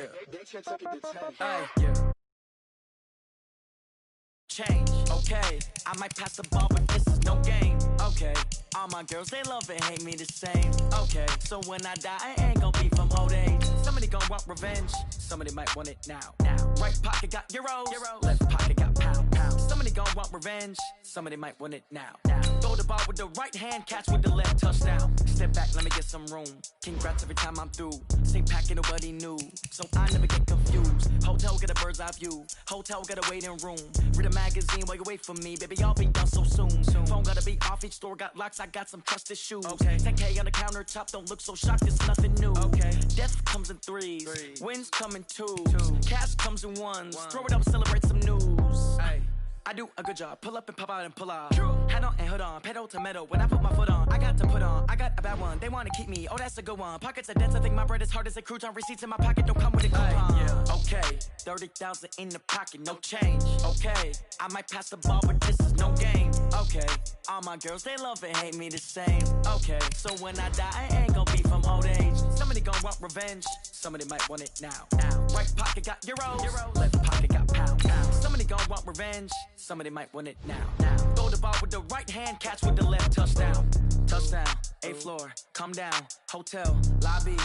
Yeah. Change, okay. I might pass the ball, but this is no game, okay. All my girls, they love and hate me the same, okay. So when I die, I ain't gonna be from old age. Somebody gon' want revenge, somebody might want it now. Right pocket got euros, left pocket got pounds. Somebody gon' want revenge, somebody might want it now. Throw the ball with the right hand, catch with the left, touchdown. Step back, let me get some room. Congrats every time I'm through. Same packet, nobody knew, so I never get confused. Hotel get a bird's eye view, hotel get a waiting room. Read a magazine while you wait for me, baby, I'll be done so soon. Phone gotta be off, each store got locks, I got some trusted shoes. 10K on the countertop, don't look so shocked, it's nothing new. Death comes in threes, wins come in twos, cash comes in ones. Throw it up, celebrate some news. I do a good job, pull up and pop out and pull out. Hat on and hood on, pedal to metal. When I put my foot on, I got to put on. I got a bad one, they wanna keep me, oh that's a good one. Pockets are dense, I think my bread is hard as a crouton. Receipts in my pocket don't come with a coupon. Okay, 30,000 in the pocket, no change. Okay, I might pass the ball, but this is no game. Okay, all my girls, they love and hate me the same. Okay, so when I die, I ain't gonna be from old age. Somebody gon' want revenge, somebody might want it now. Right pocket got euros, left pocket got pounds. Somebody gon' want revenge, somebody might want it now. Throw the ball with the right hand, catch with the left, touchdown. Touchdown, 8th floor, come down, hotel, lobby.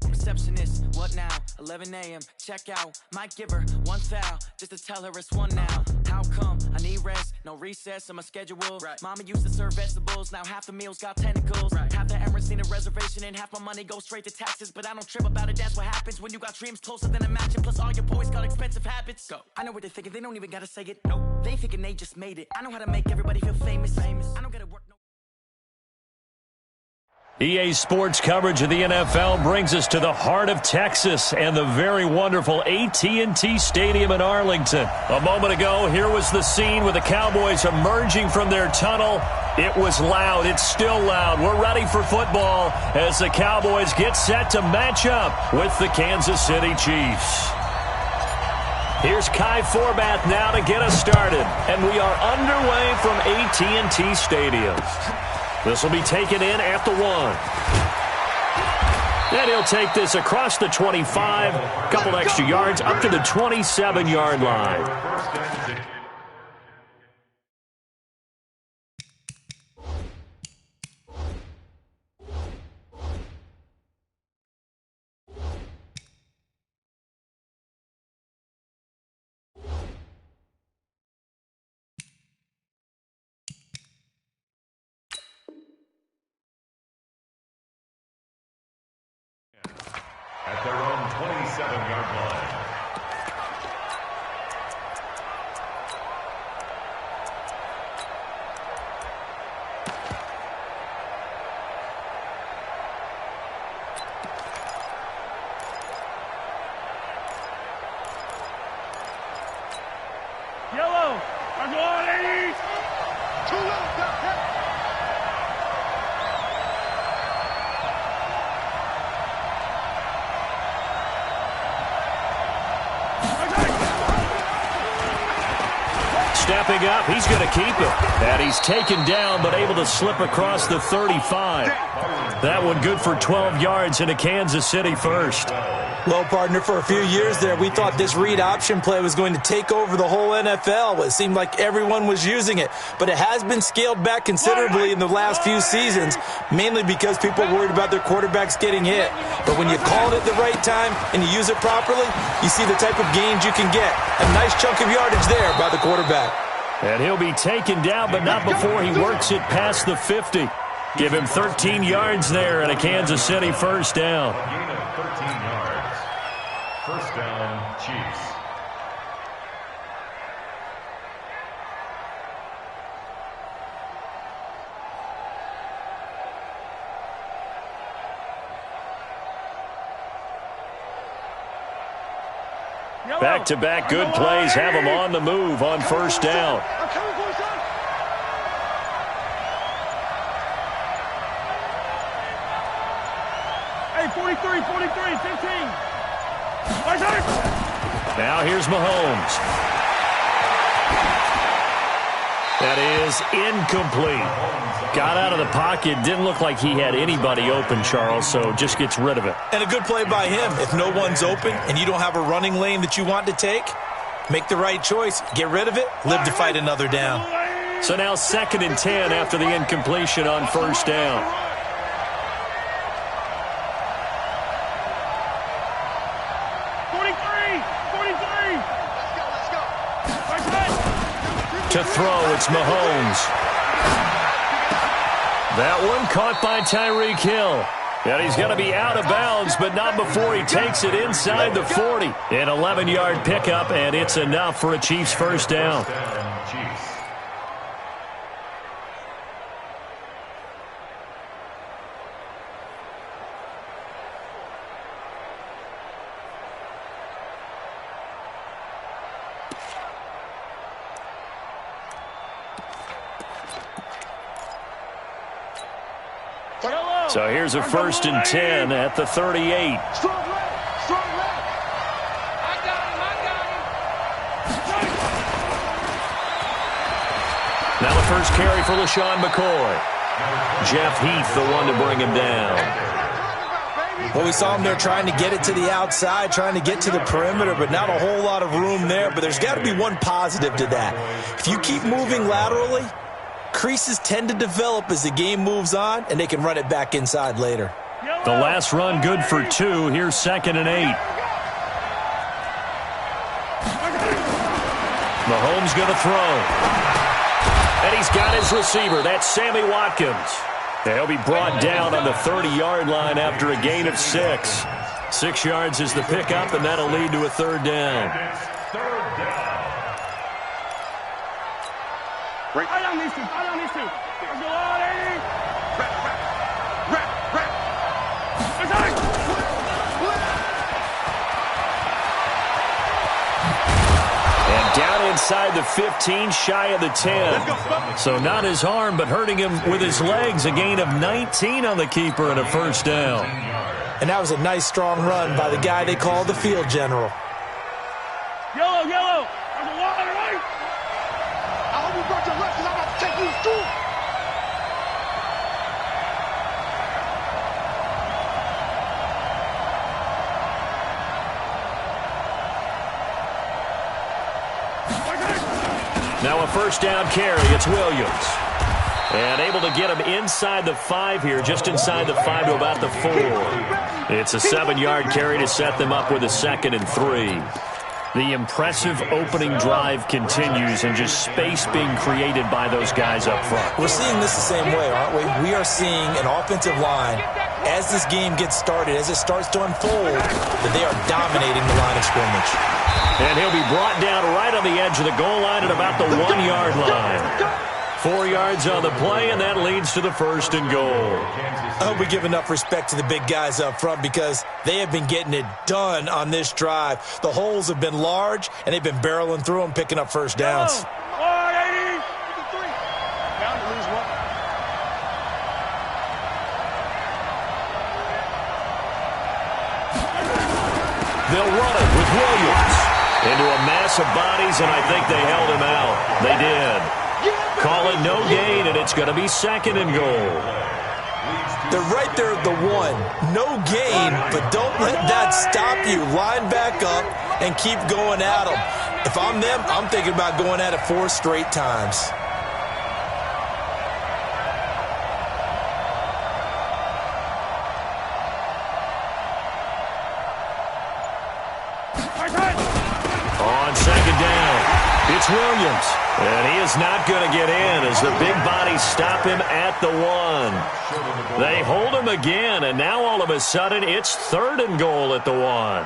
Receptionist, what now? 11 a.m., check out. Might give her one foul, just to tell her it's one now. How come? I need rest, no recess in my schedule. Mama used to serve vegetables, now half the meals got tentacles. Half the errands need a reservation and half my money goes straight to taxes. But I don't trip about it, that's what happens when you got dreams closer than a mansion. Plus all your boys got expensive habits. Go. I know what they're thinking, they don't even gotta say it. Nope. They thinking they just made it. I know how to make everybody feel famous. I don't gotta work no. EA Sports coverage of the NFL brings us to the heart of Texas and the very wonderful AT&T Stadium in Arlington. A moment ago, here was the scene with the Cowboys emerging from their tunnel. It was loud. It's still loud. We're ready for football as the Cowboys get set to match up with the Kansas City Chiefs. Here's Kai Forbath now to get us started, and we are underway from AT&T Stadium. This will be taken in at the 1. And he'll take this across the 25, a couple extra yards up to the 27-yard line. At their own 27-yard line. Yellow, I'm going 80. Too low, Stepping up, he's going to keep it. And he's taken down, but able to slip across the 35. That one good for 12 yards into Kansas City first. Well, partner, for a few years there, we thought this read option play was going to take over the whole NFL. It seemed like everyone was using it, but it has been scaled back considerably in the last few seasons, mainly because people are worried about their quarterbacks getting hit. But when you call it at the right time and you use it properly, you see the type of gains you can get. A nice chunk of yardage there by the quarterback. And he'll be taken down, but not before he works it past the 50. Give him 13 yards there and a Kansas City first down. Gain of 13 yards. First down, Chiefs. Back-to-back good plays have him on the move on first down. Hey, 43, 15. Now here's Mahomes. That is incomplete. Got out of the pocket. Didn't look like he had anybody open, Charles, so just gets rid of it. And a good play by him. If no one's open and you don't have a running lane that you want to take, make the right choice. Get rid of it. Live to fight another down. So now 2nd and 10 after the incompletion on 1st down. 43. To throw, it's Mahomes. That one caught by Tyreek Hill. And he's going to be out of bounds, but not before he takes it inside the 40. An 11-yard pickup, and it's enough for a Chiefs first down. So here's a 1st and 10 at the 38. Strong leg. I got him. Now the first carry for LaShawn McCoy. Jeff Heath, the one to bring him down. Well, we saw him there trying to get it to the outside, trying to get to the perimeter, but not a whole lot of room there. But there's got to be one positive to that. If you keep moving laterally, creases tend to develop as the game moves on, and they can run it back inside later. The last run good for 2. Here's 2nd and 8. Mahomes going to throw. And he's got his receiver. That's Sammy Watkins. And he'll be brought down on the 30-yard line after a gain of 6. 6 yards is the pickup, and that'll lead to a 3rd down. Right on these two. Let's go on, Eddie. Rap. And down inside the 15, shy of the 10. So not his arm, but hurting him with his legs. A gain of 19 on the keeper and a 1st down. And that was a nice, strong run by the guy they call the field general. Yellow. There's a wall on the right. I hope you brought your left, because I'm about to take you through. Now a 1st down carry. It's Williams. And able to get him inside the 5 here, just inside the 5 to about the 4. It's a 7-yard carry to set them up with a 2nd and 3. The impressive opening drive continues, and just space being created by those guys up front. We're seeing this the same way, aren't we? We are seeing an offensive line, as this game gets started, as it starts to unfold, that they are dominating the line of scrimmage. And he'll be brought down right on the edge of the goal line at about the 1-yard line. 4 yards on the play, and that leads to the 1st and goal. I hope we give enough respect to the big guys up front, because they have been getting it done on this drive. The holes have been large, and they've been barreling through them, picking up 1st downs. They'll run it with Williams into a mass of bodies, and I think they held him out. They did. Call it no gain, and it's going to be 2nd and goal. They're right there at the 1. No gain, but don't let that stop you. Line back up and keep going at them. If I'm them, I'm thinking about going at it 4 straight times. On 2nd down, it's Williams. And he is not going to get in as the big bodies stop him at the 1. They hold him again, and now all of a sudden it's 3rd and goal at the 1.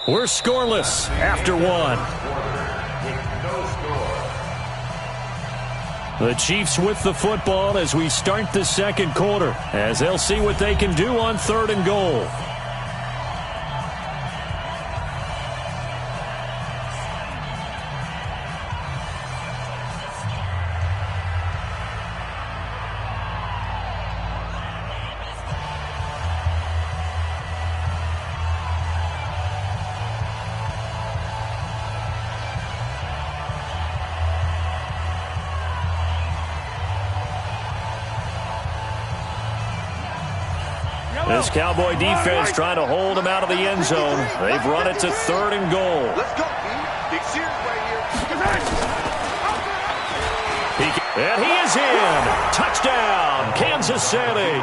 We're scoreless after 1. The Chiefs with the football as we start the 2nd quarter, as they'll see what they can do on 3rd and goal. This Cowboy defense trying to hold him out of the end zone. They've run it to 3rd and goal. Let's go, Big Sears right here. And he is in. Touchdown, Kansas City.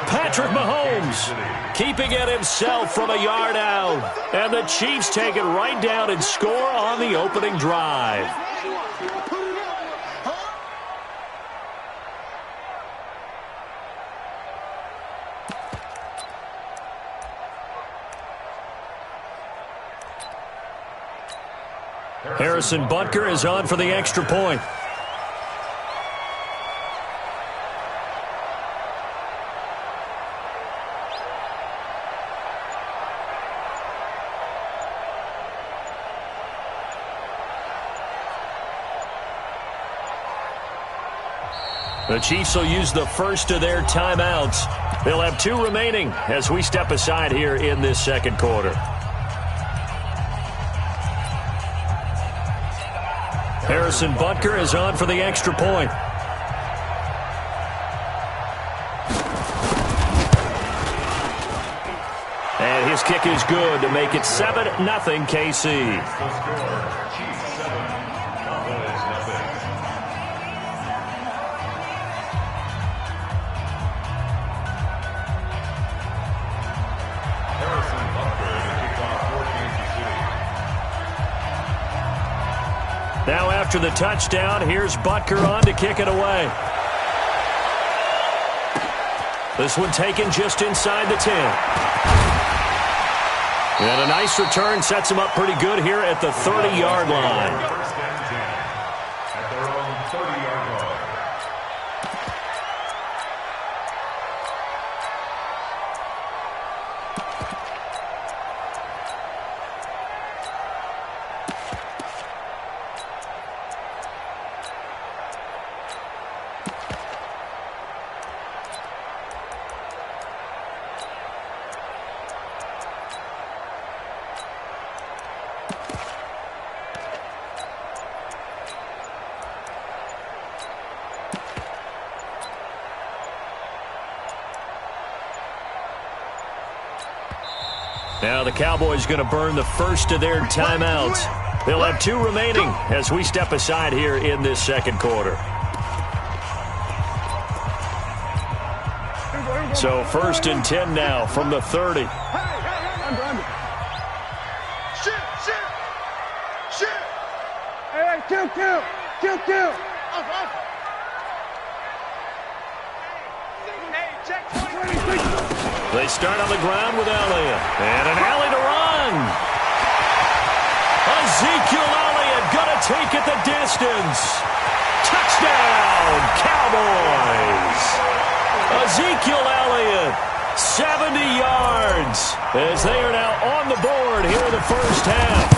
Patrick Mahomes keeping it himself from a yard out. And the Chiefs take it right down and score on the opening drive. Harrison Butker is on for the extra point. The Chiefs will use the first of their timeouts. They'll have 2 remaining as we step aside here in this second quarter. Harrison Butker is on for the extra point. And his kick is good to make it 7-0 KC. Now after the touchdown, here's Butker on to kick it away. This one taken just inside the 10. And a nice return sets him up pretty good here at the 30-yard line. First and 10 at their own 30-yard line. Now the Cowboys going to burn the first of their timeouts. They'll have 2 remaining as we step aside here in this second quarter. So 1st and 10 now from the 30. Hey, kill. They start on the ground with Elliott. And an alley to run. Ezekiel Elliott going to take it the distance. Touchdown, Cowboys. Ezekiel Elliott, 70 yards, as they are now on the board here in the first half.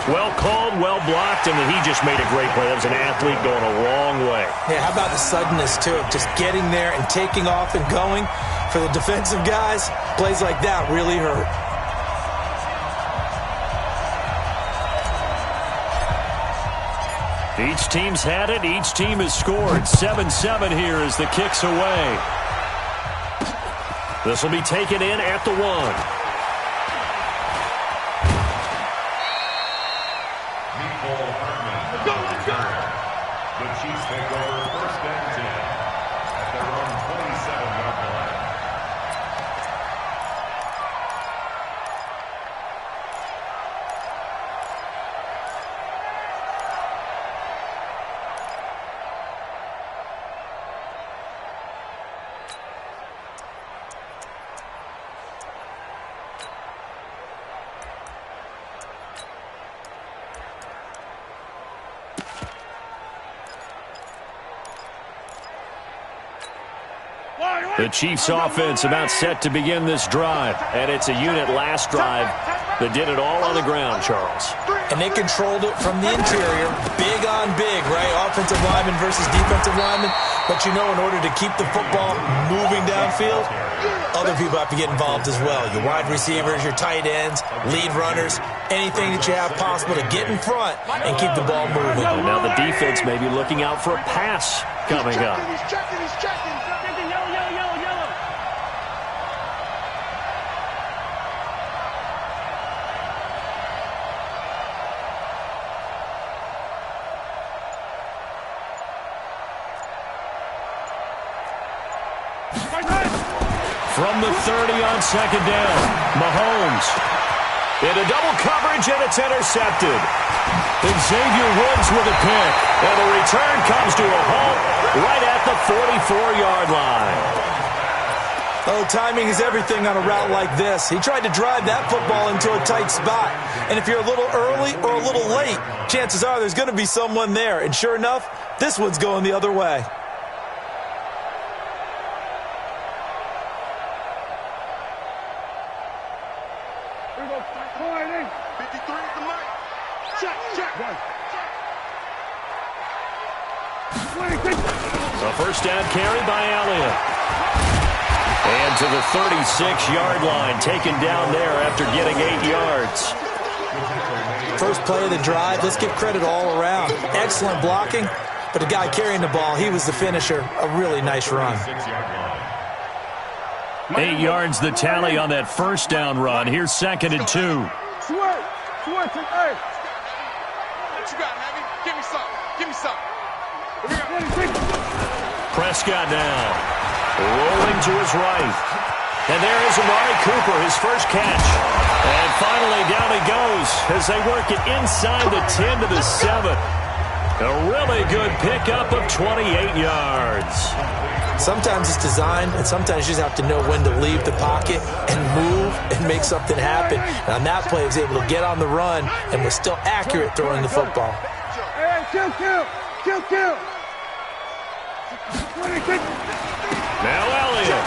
Well called, well blocked, and he just made a great play. That was an athlete going a long way. Yeah, how about the suddenness, too, of just getting there and taking off and going? For the defensive guys, plays like that really hurt. Each team's had it. Each team has scored. 7-7 here as the kick's away. This will be taken in at the 1. The Chiefs take over 1st and 10 at their own 27-yard line. The Chiefs offense about set to begin this drive. And it's a unit last drive that did it all on the ground, Charles. And they controlled it from the interior. Big on big, right? Offensive lineman versus defensive lineman. But you know, in order to keep the football moving downfield, other people have to get involved as well. Your wide receivers, your tight ends, lead runners, anything that you have possible to get in front and keep the ball moving. And now the defense may be looking out for a pass coming up. He's checking. from the 30 on second down. Mahomes into double coverage, and it's intercepted. Xavier Woods with a pick, and the return comes to a halt right at the 44-yard line. Oh, timing is everything on a route like this. He tried to drive that football into a tight spot. And if you're a little early or a little late, chances are there's going to be someone there. And sure enough, this one's going the other way. Here we go. 53 is the mic. Check. A first down carry by Elliott. And to the 36-yard line, taken down there after getting 8 yards. First play of the drive, let's give credit all around. Excellent blocking, but the guy carrying the ball, he was the finisher. A really nice run. 8 yards the tally on that first down run. Here's 2nd and 2. Sweat, hey. What you got, Navy? Give me some. Prescott now. Rolling to his right. And there is Amari Cooper, his first catch. And finally down he goes as they work it inside the 10 to the 7. A really good pickup of 28 yards. Sometimes it's designed, and sometimes you just have to know when to leave the pocket and move and make something happen. And on that play, he was able to get on the run and was still accurate throwing the football. Hey, kill. Now Elliott.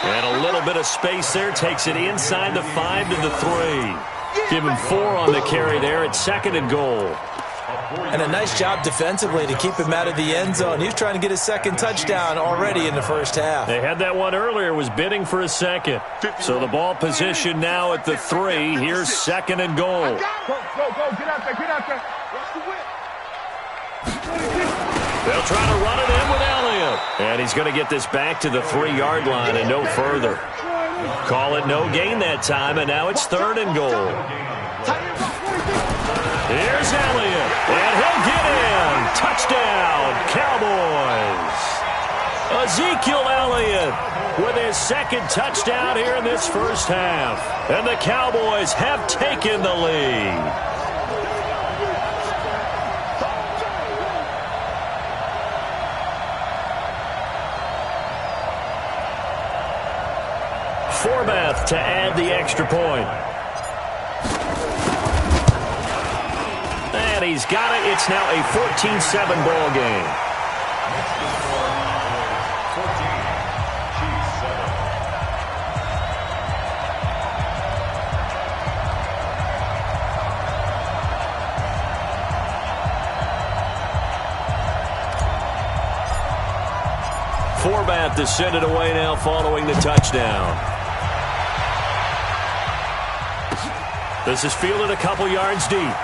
And a little bit of space there. Takes it inside the 5 to the 3. Give him 4 on the carry there at 2nd and goal. And a nice job defensively to keep him out of the end zone. He was trying to get his second touchdown already in the first half. They had that one earlier, was bidding for a second. So the ball position now at the 3. Here's 2nd and goal. Go. Get out there. Watch the whip. They'll try to run it in with Elliott. And he's going to get this back to the 3-yard line and no further. Call it no gain that time, and now it's 3rd and goal. Here's Elliott, and he'll get in. Touchdown, Cowboys. Ezekiel Elliott with his 2nd touchdown here in this first half. And the Cowboys have taken the lead. Forbath to add the extra point. And he's got it. It's now a 14-7 ball game. 14. Forbath to send it away now following the touchdown. This is fielded a couple yards deep.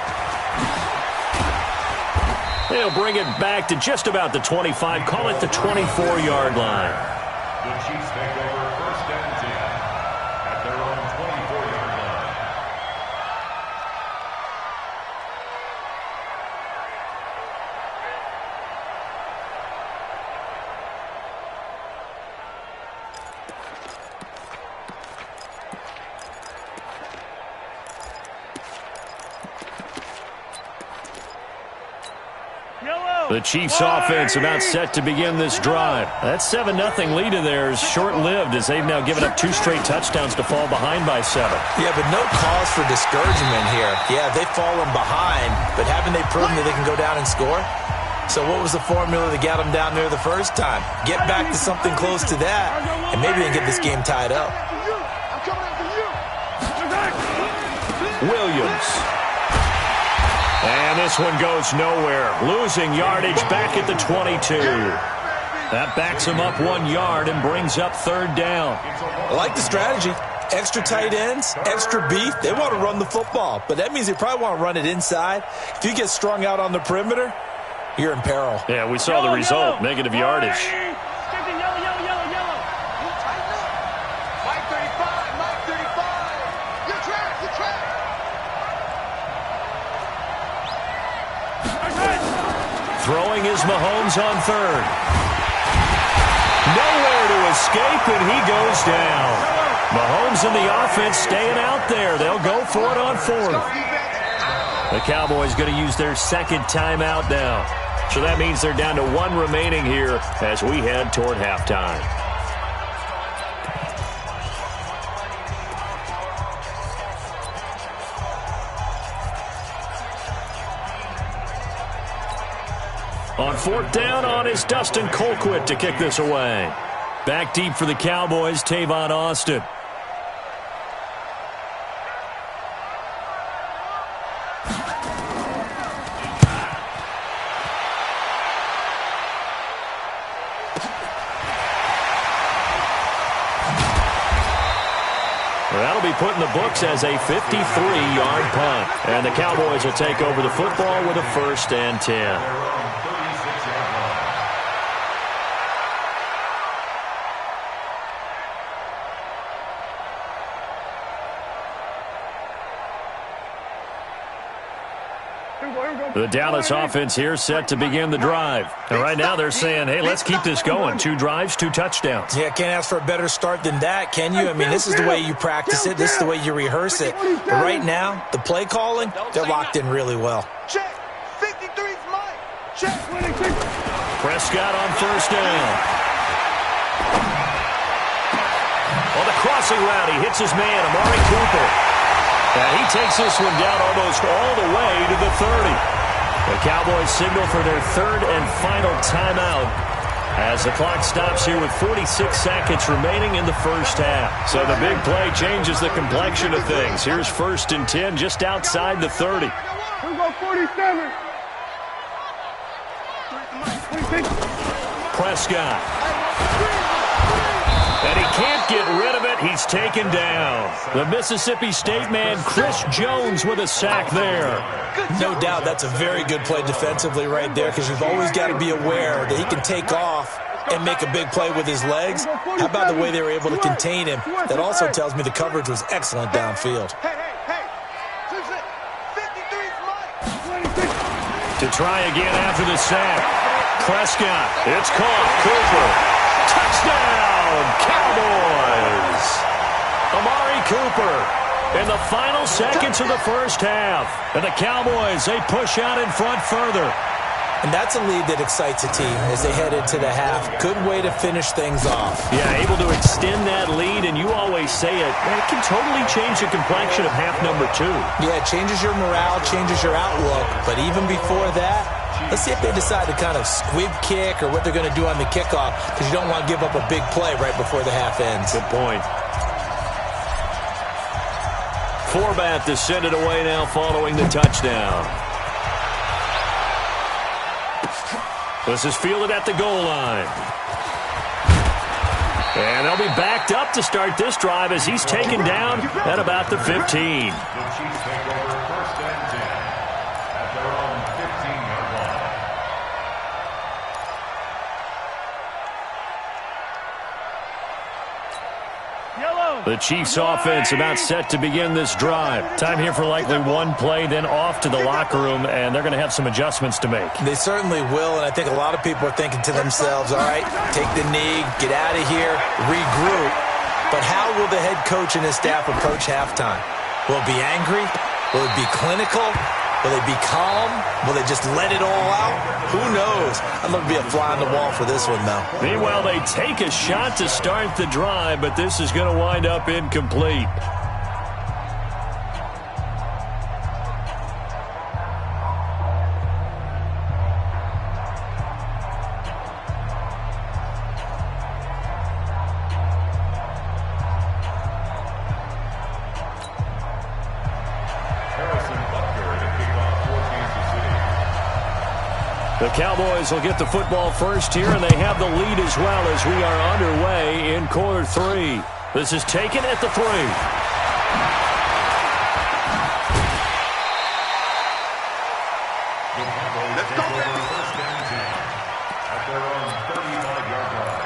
They'll bring it back to just about the 25. Call it the 24-yard line. The Chiefs take over 1st and 10 at their own 24-yard line. The Chiefs offense about set to begin this drive. That 7-0 lead of theirs short-lived as they've now given up 2 straight touchdowns to fall behind by 7. Yeah, but no cause for discouragement here. Yeah, they've fallen behind, but haven't they proven that they can go down and score? So what was the formula that got them down there the first time? Get back to something close to that, and maybe they can get this game tied up. Williams. And this one goes nowhere. Losing yardage back at the 22. That backs him up 1 yard and brings up 3rd down. I like the strategy. Extra tight ends, extra beef. They want to run the football, but that means they probably want to run it inside. If you get strung out on the perimeter, you're in peril. Yeah, we saw the result. Negative yardage. Throwing is Mahomes on 3rd. Nowhere to escape, and he goes down. Mahomes and the offense staying out there. They'll go for it on fourth. The Cowboys going to use their second timeout now. So that means they're down to one remaining here as we head toward halftime. On fourth down on is Dustin Colquitt to kick this away. Back deep for the Cowboys, Tavon Austin. That'll be put in the books as a 53-yard punt. And the Cowboys will take over the football with a 1st and 10. The Dallas offense here set to begin the drive. And right now they're saying, hey, let's keep this going. 2 drives, 2 touchdowns. Yeah, can't ask for a better start than that, can you? I mean, this is the way you practice it. This is the way you rehearse it. But right now, the play calling, they're locked in really well. Check. 53's mine. Check. Prescott on 1st down. On the crossing route, he hits his man, Amari Cooper. And he takes this one down almost all the way to the 30. The Cowboys signal for their 3rd and final timeout as the clock stops here with 46 seconds remaining in the first half. So the big play changes the complexion of things. Here's 1st and 10 just outside the 30. Here we go, 47. Prescott. And he can't get rid of it. He's taken down. The Mississippi State man, Chris Jones, with a sack there. No doubt that's a very good play defensively right there, because you've always got to be aware that he can take off and make a big play with his legs. How about the way they were able to contain him? That also tells me the coverage was excellent downfield. To try again after the sack. Prescott. It's caught. Cooper. Touchdown, Cowboys. Amari Cooper in the final seconds of the first half. And the Cowboys, they push out in front further. And that's a lead that excites a team as they head into the half. Good way to finish things off. Yeah, able to extend that lead, and you always say it, it can totally change the complexion of half number 2. Yeah, it changes your morale, changes your outlook. But even before that, let's see if they decide to kind of squib kick or what they're going to do on the kickoff, because you don't want to give up a big play right before the half ends. Good point. Forbath to send it away now following the touchdown. This is fielded at the goal line. And they'll be backed up to start this drive as he's taken down at about the 15. The Chiefs take over 1st and 10 at their own 15-yard line. The Chiefs offense about set to begin this drive. Time here for likely one play, then off to the locker room, and they're going to have some adjustments to make. They certainly will, and I think a lot of people are thinking to themselves, all right, take the knee, get out of here, regroup. But how will the head coach and his staff approach halftime? Will it be angry? Will it be clinical? Will they be calm? Will they just let it all out? Who knows? I'm going to be a fly on the wall for this one, though. Meanwhile, they take a shot to start the drive, but this is going to wind up incomplete. The Cowboys will get the football first here, and they have the lead as well as we are underway in quarter 3. This is taken at the 3. Let's go, baby. 1st and 10 at their own 35-yard line.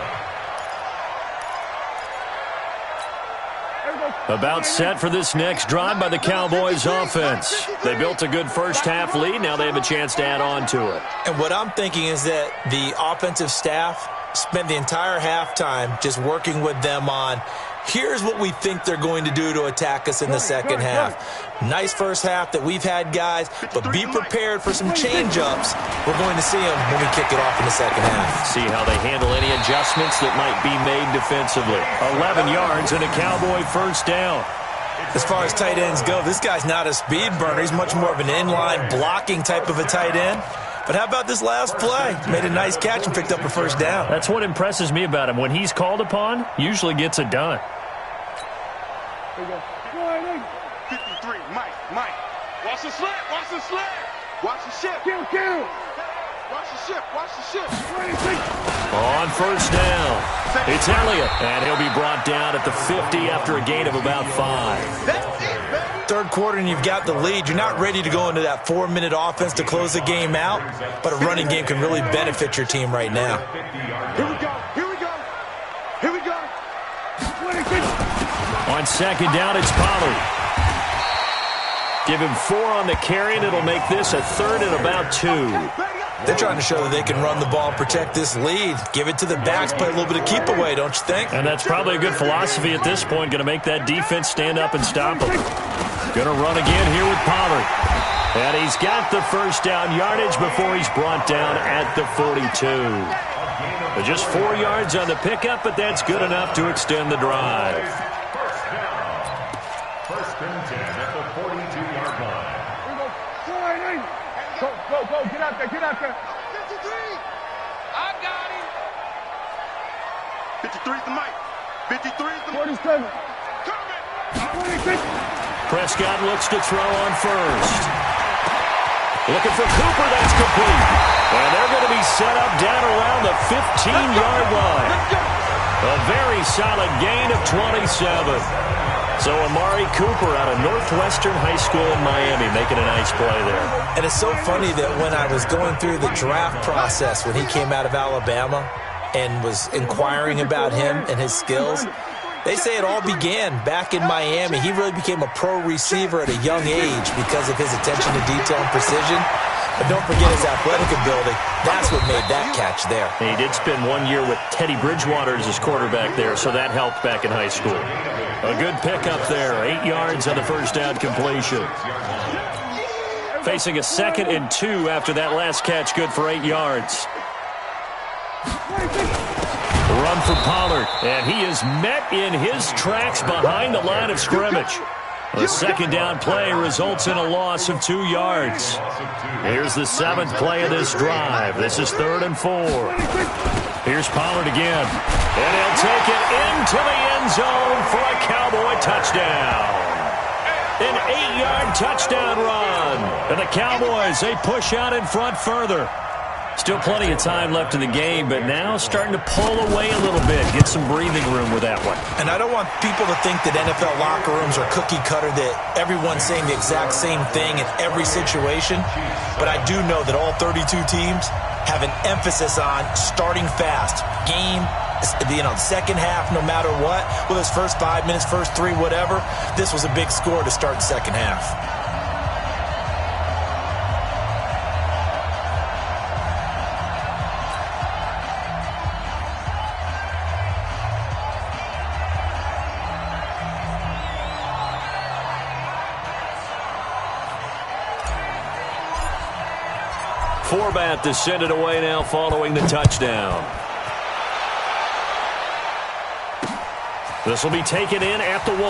About set for this next drive by the Cowboys offense. They built a good first half lead. Now they have a chance to add on to it. And what I'm thinking is that the offensive staff spent the entire halftime just working with them on, here's what we think they're going to do to attack us in the second half. Nice first half that we've had, guys, but be prepared for some change-ups. We're going to see them when we kick it off in the second half. See how they handle any adjustments that might be made defensively. 11 yards and a Cowboy first down. As far as tight ends go, this guy's not a speed burner. He's much more of an inline blocking type of a tight end. But how about this last play? Made a nice catch and picked up a first down. That's what impresses me about him. When he's called upon, usually gets it done. Here we go. 53, Mike. Watch the slip. Watch the ship. Kill. Watch the ship. On first down, it's Elliott, and he'll be brought down at the 50 after a gain of about 5. That's it, baby. Third quarter and you've got the lead. You're not ready to go into that 4-minute offense to close the game out, but a running game can really benefit your team right now. Here we go. 26. On second down, it's Pollard. Give him 4 on the carry, and it'll make this a third and about 2. They're trying to show that they can run the ball, protect this lead. Give it to the backs, play a little bit of keep away, don't you think? And that's probably a good philosophy at this point. Going to make that defense stand up and stop them. Going to run again here with Pollard. And he's got the first down yardage before he's brought down at the 42. But just 4 yards on the pickup, but that's good enough to extend the drive. First and 10 at the 42-yard line. Go. Get out there. 53. I got him. 53 is the mic. 53 is the 47. Coming. 26. Prescott looks to throw on first. Looking for Cooper, that's complete. And they're going to be set up down around the 15-yard line. A very solid gain of 27. So Amari Cooper out of Northwestern High School in Miami making a nice play there. And it's so funny that when I was going through the draft process when he came out of Alabama and was inquiring about him and his skills, they say it all began back in Miami. He really became a pro receiver at a young age because of his attention to detail and precision. But don't forget his athletic ability. That's what made that catch there. He did spend 1 year with Teddy Bridgewater as his quarterback there, so that helped back in high school. A good pickup there, 8 yards on the first down completion. Facing a 2nd and 2 after that last catch, good for 8 yards. Run for Pollard, and he is met in his tracks behind the line of scrimmage. The second down play results in a loss of 2 yards. Here's the 7th play of this drive. This is 3rd and 4. Here's Pollard again. And he'll take it into the end zone for a Cowboy touchdown. An 8-yard touchdown run. And the Cowboys, they push out in front further. Still plenty of time left in the game, but now starting to pull away a little bit, get some breathing room with that one. And I don't want people to think that NFL locker rooms are cookie cutter, that everyone's saying the exact same thing in every situation. But I do know that all 32 teams have an emphasis on starting fast. Game, second half, no matter what. Whether it's first 5 minutes, first 3, whatever. This was a big score to start the second half. Forbat to send it away now following the touchdown. This will be taken in at the 1.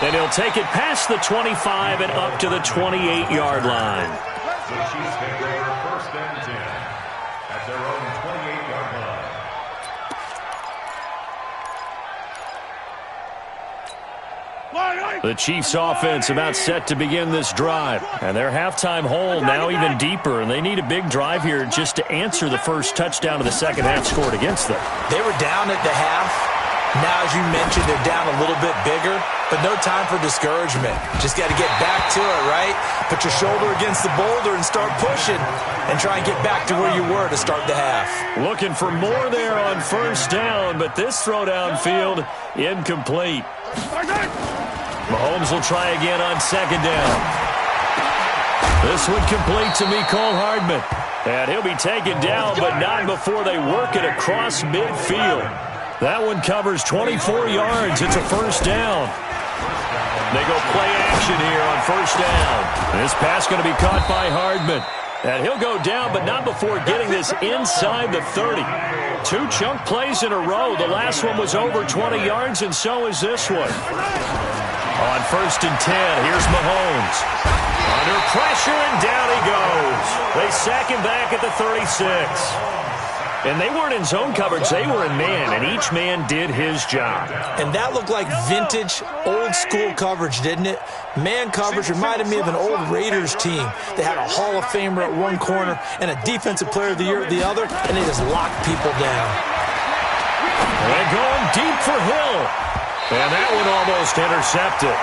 And he'll take it past the 25 and up to the 28-yard line. The Chiefs take over first and 10 at their own 28-yard line. The Chiefs offense about set to begin this drive. And their halftime hole now even deeper. And they need a big drive here just to answer the first touchdown of the second half scored against them. They were down at the half. Now, as you mentioned, they're down a little bit bigger. But no time for discouragement. Just got to get back to it, right? Put your shoulder against the boulder and start pushing. And try and get back to where you were to start the half. Looking for more there on first down. But this throw downfield, incomplete. Mahomes will try again on second down. This one complete to Mecole Hardman. And he'll be taken down, but not before they work it across midfield. That one covers 24 yards. It's a first down. They go play action here on first down. This pass going to be caught by Hardman. And he'll go down, but not before getting this inside the 30. 2 chunk plays in a row. The last one was over 20 yards, and so is this one. On first and 10, here's Mahomes. Under pressure, and down he goes. They sack him back at the 36. And they weren't in zone coverage. They were in man, and each man did his job. And that looked like vintage, old-school coverage, didn't it? Man coverage reminded me of an old Raiders team. They had a Hall of Famer at one corner and a Defensive Player of the Year at the other, and they just locked people down. And going deep for Hill. And that one almost intercepted.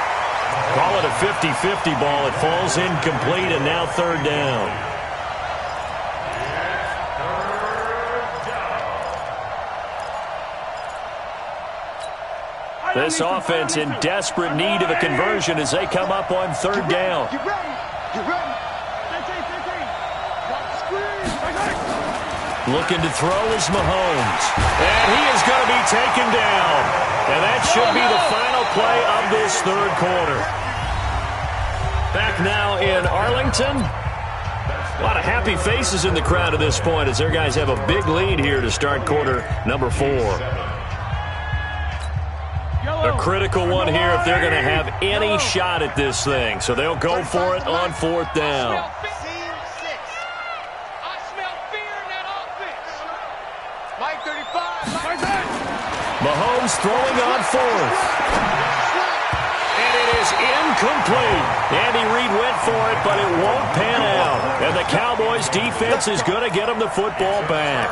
Call it a 50-50 ball. It falls incomplete, and now third down. This offense in desperate need of a conversion as they come up on third down. Get ready. Get ready. Looking to throw is Mahomes. And he is going to be taken down. And that should be the final play of this third quarter. Back now in Arlington. A lot of happy faces in the crowd at this point as their guys have a big lead here to start quarter number 4. A critical one here if they're going to have any shot at this thing. So they'll go for it on fourth down. I smell fear in that offense. Mike 35. Mahomes throwing on fourth. And it is incomplete. Andy Reid went for it, but it won't pan out. And the Cowboys defense is going to get them the football back.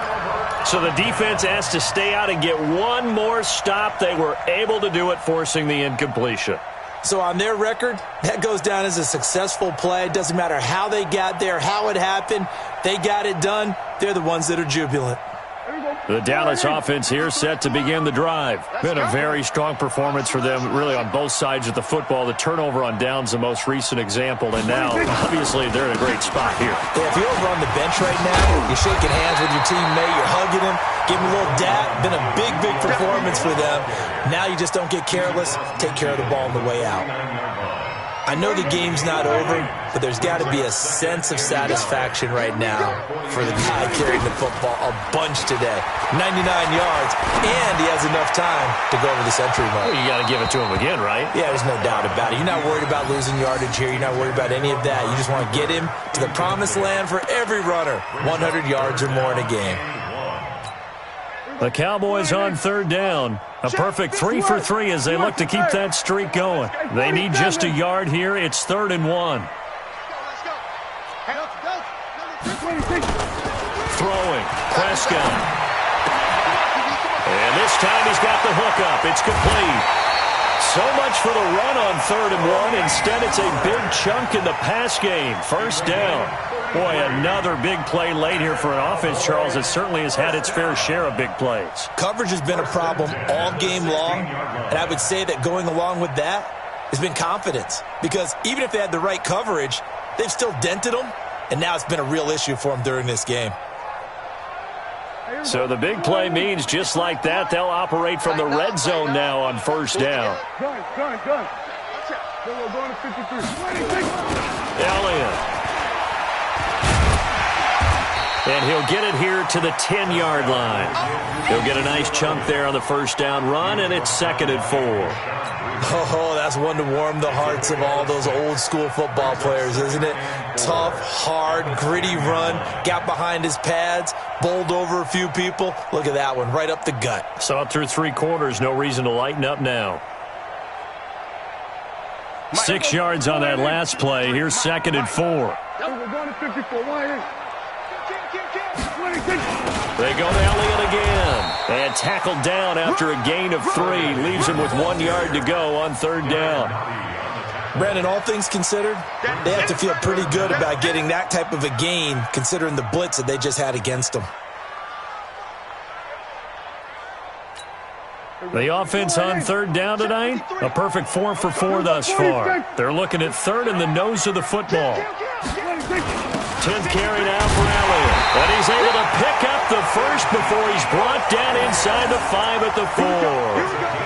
So the defense has to stay out and get one more stop. They were able to do it, forcing the incompletion. So on their record, that goes down as a successful play. It doesn't matter how they got there, how it happened. They got it done. They're the ones that are jubilant. The Dallas offense here set to begin the drive. Been a very strong performance for them, really, on both sides of the football. The turnover on downs, the most recent example, and now, obviously, they're in a great spot here. Yeah, if you're over on the bench right now, you're shaking hands with your teammate, you're hugging him, giving him a little dap. Been a big, big performance for them. Now you just don't get careless. Take care of the ball on the way out. I know the game's not over, but there's got to be a sense of satisfaction right now for the guy carrying the football a bunch today. 99 yards, and he has enough time to go over the century mark. Well, you got to give it to him again, right? Yeah, there's no doubt about it. You're not worried about losing yardage here. You're not worried about any of that. You just want to get him to the promised land for every runner. 100 yards or more in a game. The Cowboys on third down. A perfect 3 for 3 as they look to keep that streak going. They need just a yard here. It's 3rd and 1. Throwing. Prescott. And this time he's got the hook up. It's complete. So much for the run on 3rd and 1. Instead, it's a big chunk in the pass game. First down. Boy, another big play late here for an offense, Charles, that certainly has had its fair share of big plays. Coverage has been a problem all game long, and I would say that going along with that has been confidence. Because even if they had the right coverage, they've still dented them, and now it's been a real issue for them during this game. So the big play means just like that, they'll operate from the red zone now on first down. Elliott. And he'll get it here to the 10-yard line. He'll get a nice chunk there on the first down run, and it's 2nd and 4. Oh, that's one to warm the hearts of all those old-school football players, isn't it? Tough, hard, gritty run, got behind his pads, bowled over a few people. Look at that one, right up the gut. Saw it through 3 quarters, no reason to lighten up now. 6 yards on that last play. Here's 2nd and 4. They go to Elliott again. And tackled down after a gain of 3. Leaves him with 1 yard to go on 3rd down. Brandon, all things considered, they have to feel pretty good about getting that type of a gain, considering the blitz that they just had against them. The offense on 3rd down tonight, a perfect 4 for 4 thus far. They're looking at 3rd in the nose of the football. 10th carry now for Elliott. And he's able to pick up the first before he's brought down inside the 5 at the 4.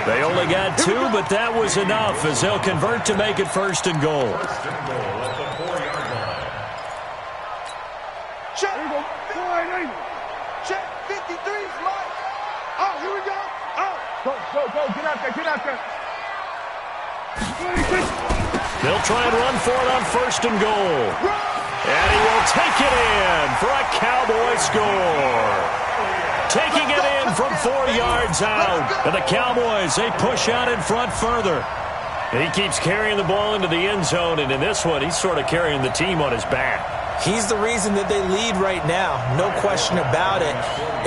They only got 2, but that was enough as they'll convert to make it 1st and goal. First and goal at the 4-yard line. Check. Check. 53's mine. Oh, here we go. Oh. Go. Get out there. They'll try and run for it on 1st and goal. And he will take it in for a Cowboy score. Taking it in from 4 yards out. And the Cowboys, they push out in front further. And he keeps carrying the ball into the end zone, and in this one, he's sort of carrying the team on his back. He's the reason that they lead right now, no question about it.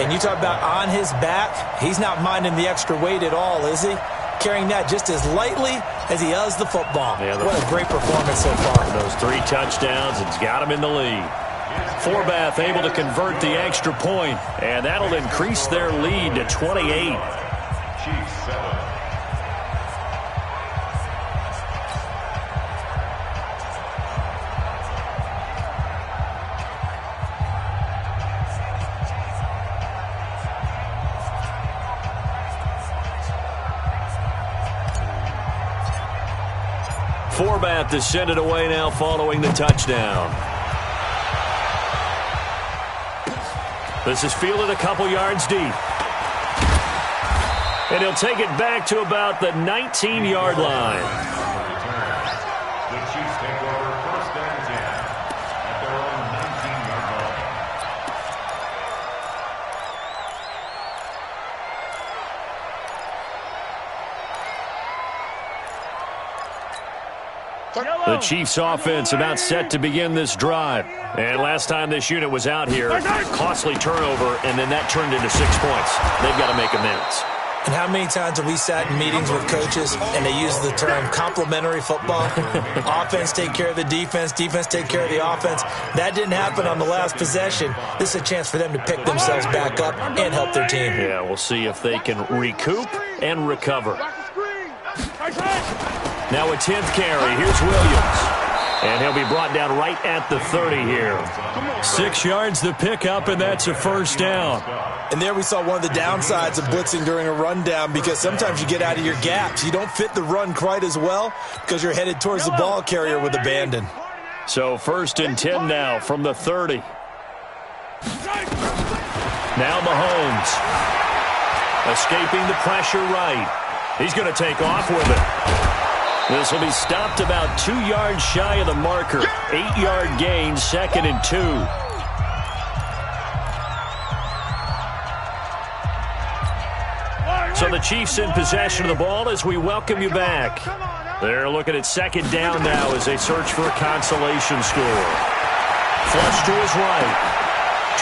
And you talk about on his back, he's not minding the extra weight at all, is he? Carrying that just as lightly as he does the football. Yeah, what a great performance so far. Those 3 touchdowns, it's got him in the lead. Forbath able to convert the extra point, and that'll increase their lead to 28. Chiefs 7. Forbath is sent it away now following the touchdown. This is fielded a couple yards deep. And he'll take it back to about the 19-yard line. The Chiefs take over 1st and 10 at their own 19-yard line. The Chiefs offense about set to begin this drive. And last time this unit was out here, costly turnover, and then that turned into 6 points. They've got to make amends. And how many times have we sat in meetings with coaches and they use the term complementary football? Offense take care of the defense, defense take care of the offense. That didn't happen on the last possession. This is a chance for them to pick themselves back up and help their team. Yeah, we'll see if they can recoup and recover. Now a 10th carry. Here's Williams. And he'll be brought down right at the 30 here. 6 yards the pickup, and that's a 1st down. And there we saw one of the downsides of blitzing during a rundown, because sometimes you get out of your gaps. You don't fit the run quite as well because you're headed towards the ball carrier with abandon. So 1st and 10 now from the 30. Now Mahomes. Escaping the pressure right. He's going to take off with it. This will be stopped about 2 yards shy of the marker. 8-yard gain, 2nd and 2. So the Chiefs in possession of the ball as we welcome you back. They're looking at 2nd down now as they search for a consolation score. Flush to his right.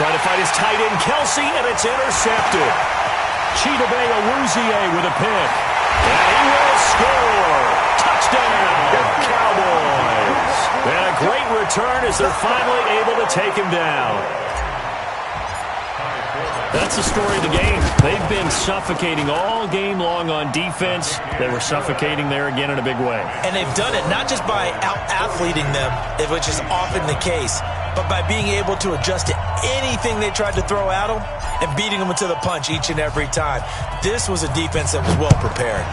Trying to fight his tight end, Kelsey, and it's intercepted. Chidobe Awuzie with a pick. And he will score. Touchdown, Cowboys. And a great return as they're finally able to take him down. That's the story of the game. They've been suffocating all game long on defense. They were suffocating there again in a big way. And they've done it not just by out-athleting them, which is often the case, but by being able to adjust to anything they tried to throw at them and beating them to the punch each and every time. This was a defense that was well prepared.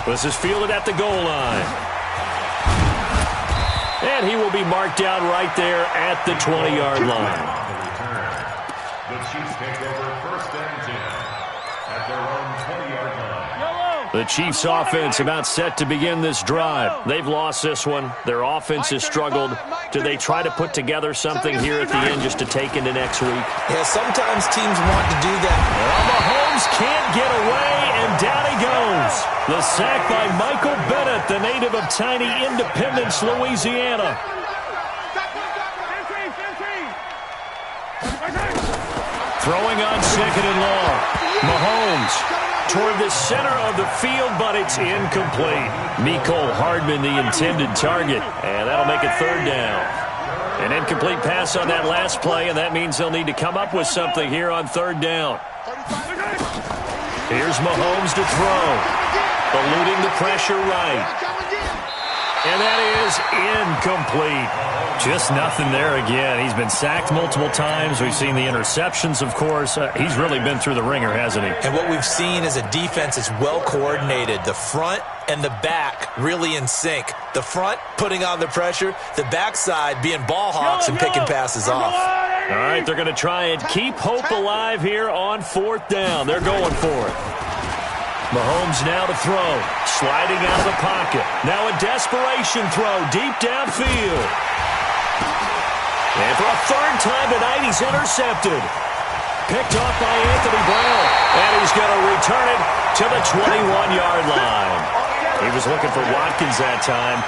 This is fielded at the goal line. And he will be marked down right there at the 20-yard line. The Chiefs take over 1st and 10 at their own 20-yard line. The Chiefs offense about set to begin this drive. They've lost this one. Their offense has struggled. Do they try to put together something here at the end just to take into next week? Yeah, sometimes teams want to do that. Well, Mahomes can't get away, and down he goes. The sack by Michael Bennett, the native of tiny Independence, Louisiana. Throwing on 2nd and long. Mahomes toward the center of the field, but it's incomplete. Mecole Hardman, the intended target, and that'll make it 3rd down. An incomplete pass on that last play, and that means they'll need to come up with something here on 3rd down. Here's Mahomes to throw. Eluding the pressure right. And that is incomplete. Just nothing there again. He's been sacked multiple times. We've seen the interceptions, of course. He's really been through the ringer, hasn't he? And what we've seen is a defense that's well coordinated. The front and the back really in sync. The front putting on the pressure, the backside being ball hawks and picking passes off. All right, they're going to try and keep hope alive here on 4th down. They're going for it. Mahomes now to throw, sliding out of the pocket. Now a desperation throw deep downfield. And for a 3rd time tonight, he's intercepted. Picked off by Anthony Brown. And he's going to return it to the 21-yard line. He was looking for Watkins that time.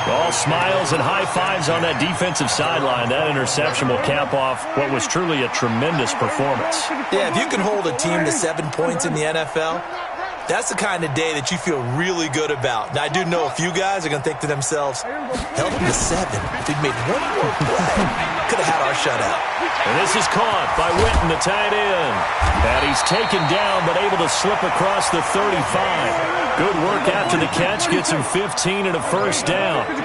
All smiles and high fives on that defensive sideline. That interception will cap off what was truly a tremendous performance. Yeah, if you can hold a team to 7 points in the NFL, that's the kind of day that you feel really good about. Now, I do know a few guys are going to think to themselves, held them to 7. If we'd made one more play, could have had our shutout. And this is caught by Witten, the tight end. And he's taken down, but able to slip across the 35. Good work after the catch. Gets him 15 and a 1st down. 53,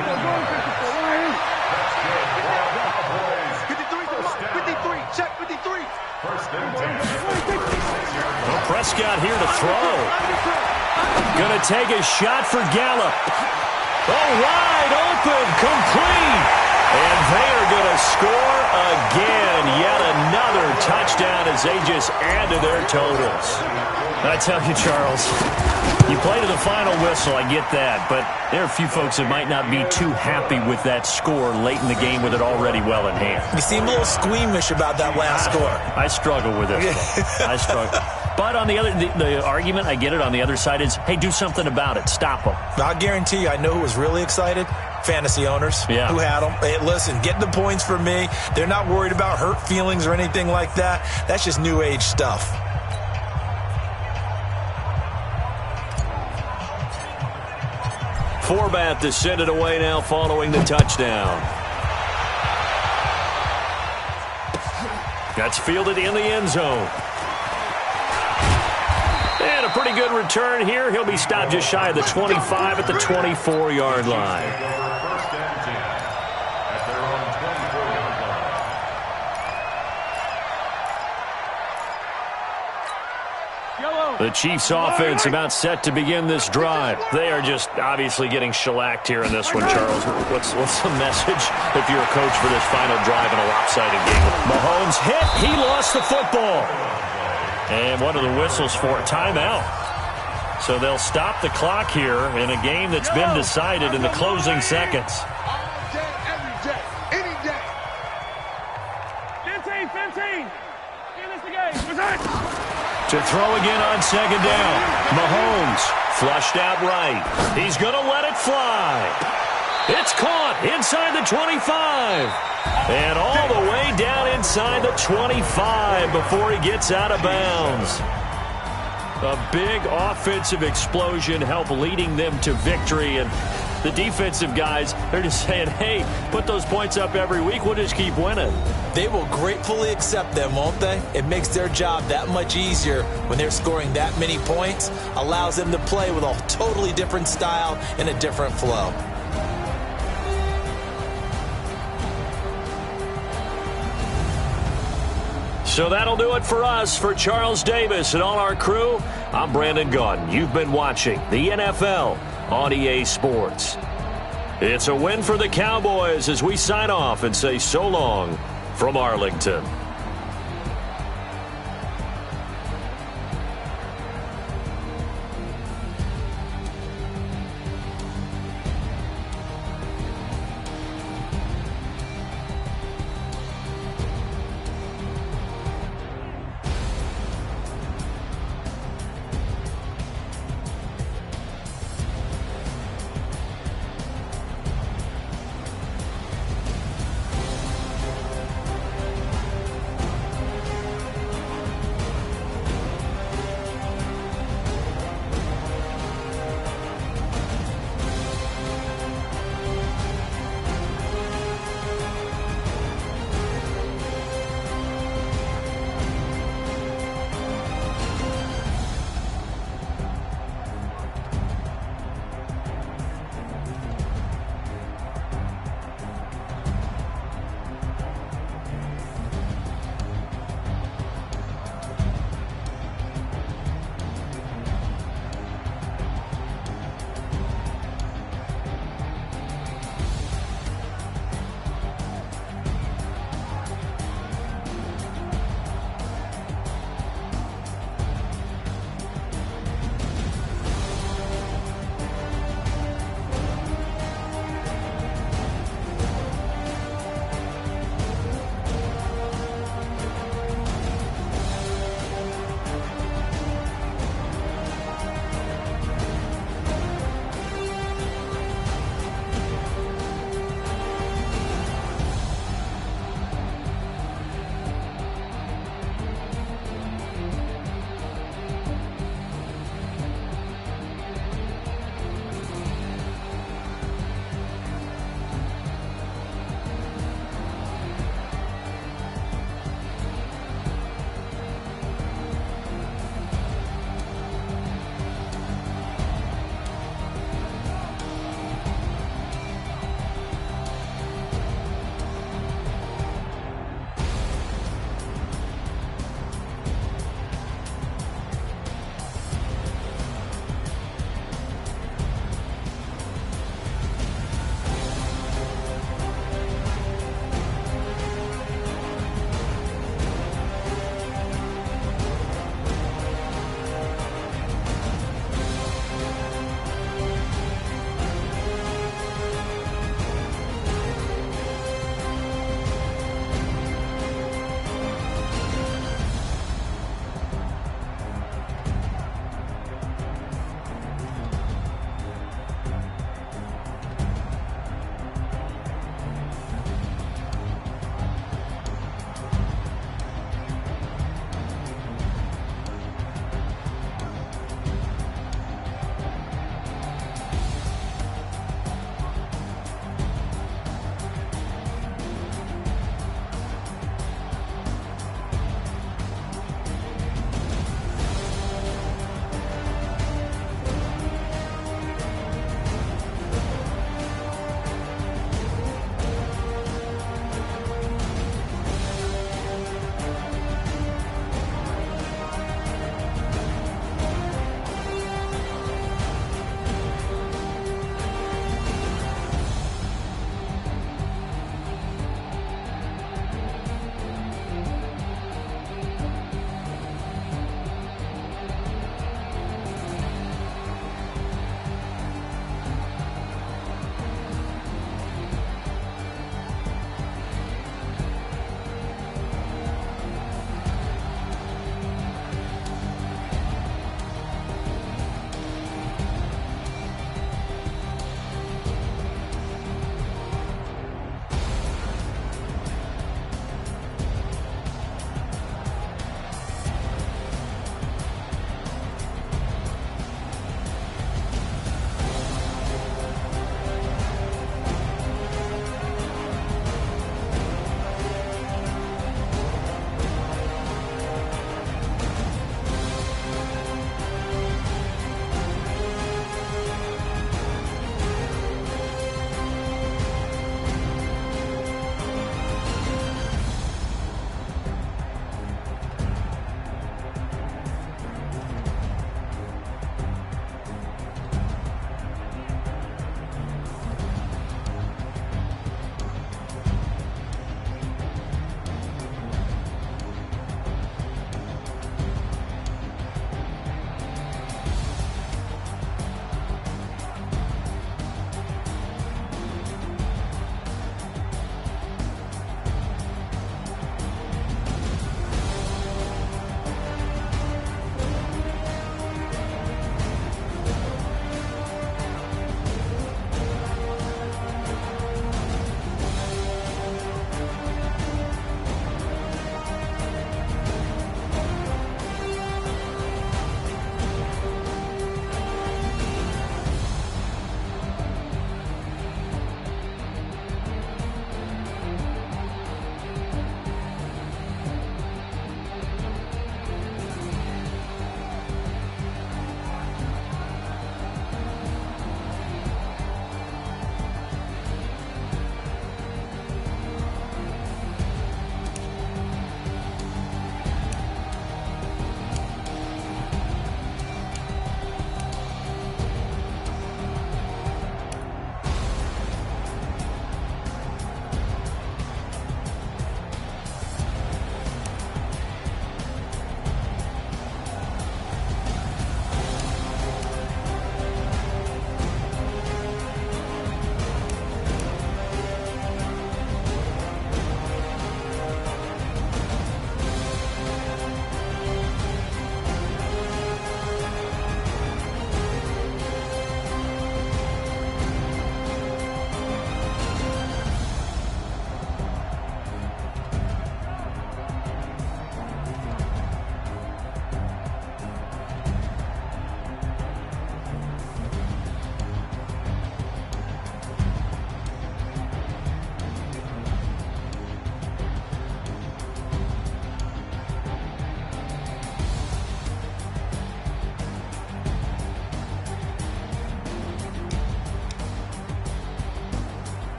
check 53. Well, Prescott here to throw. Going to take a shot for Gallup. Oh, wide open, complete. And they are going to score again. Yet another touchdown as they just add to their totals. I tell you, Charles, you play to the final whistle, I get that, but there are a few folks that might not be too happy with that score late in the game with it already well in hand. You seem a little squeamish about that last score. I struggle with this one. I struggle. But on the other, the argument, I get it, on the other side is, hey, do something about it. Stop them. I guarantee you, I know who was really excited. Fantasy owners who had them. Hey, listen, get the points for me. They're not worried about hurt feelings or anything like that. That's just new age stuff. Forbath to send it away now following the touchdown. That's fielded in the end zone. And a pretty good return here. He'll be stopped just shy of the 25 at the 24-yard line. The Chiefs offense about set to begin this drive. They are just obviously getting shellacked here in this one, Charles. What's the message if you're a coach for this final drive in a lopsided game? Mahomes hit. He lost the football. And what are the whistles for? Timeout. So they'll stop the clock here in a game that's been decided in the closing seconds. All day, every day, any day. 15. Give us the game. To throw again on 2nd down. Mahomes flushed out right. He's going to let it fly. It's caught inside the 25. And all the way down inside the 25 before he gets out of bounds. A big offensive explosion helped leading them to victory. And the defensive guys, they're just saying, hey, put those points up every week. We'll just keep winning. They will gratefully accept them, won't they? It makes their job that much easier when they're scoring that many points. Allows them to play with a totally different style and a different flow. So that'll do it for us. For Charles Davis and all our crew, I'm Brandon Gaudin. You've been watching the NFL on EA Sports. It's a win for the Cowboys as we sign off and say so long from Arlington.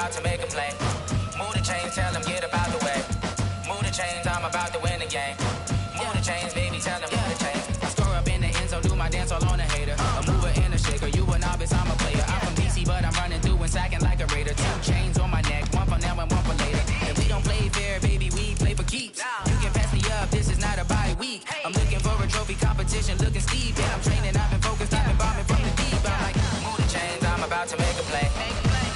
about to make a play. Move the chains, tell them get up out the way. Move the chains, I'm about to win the game. Move the chains, baby, tell them move the chains. I score up in the end zone, do my dance all on a hater. A mover and a shaker, you a novice, I'm a player. I'm from DC, but I'm running through and sacking like a raider. 2 chains on my neck, one for now and one for later. If we don't play fair, baby, we play for keeps. You can pass me up, this is not a bye week. I'm looking for a trophy competition, looking steep. And I'm training, I've been focused, I've been bombing from the deep. I'm like, move the chains, I'm about to make a play.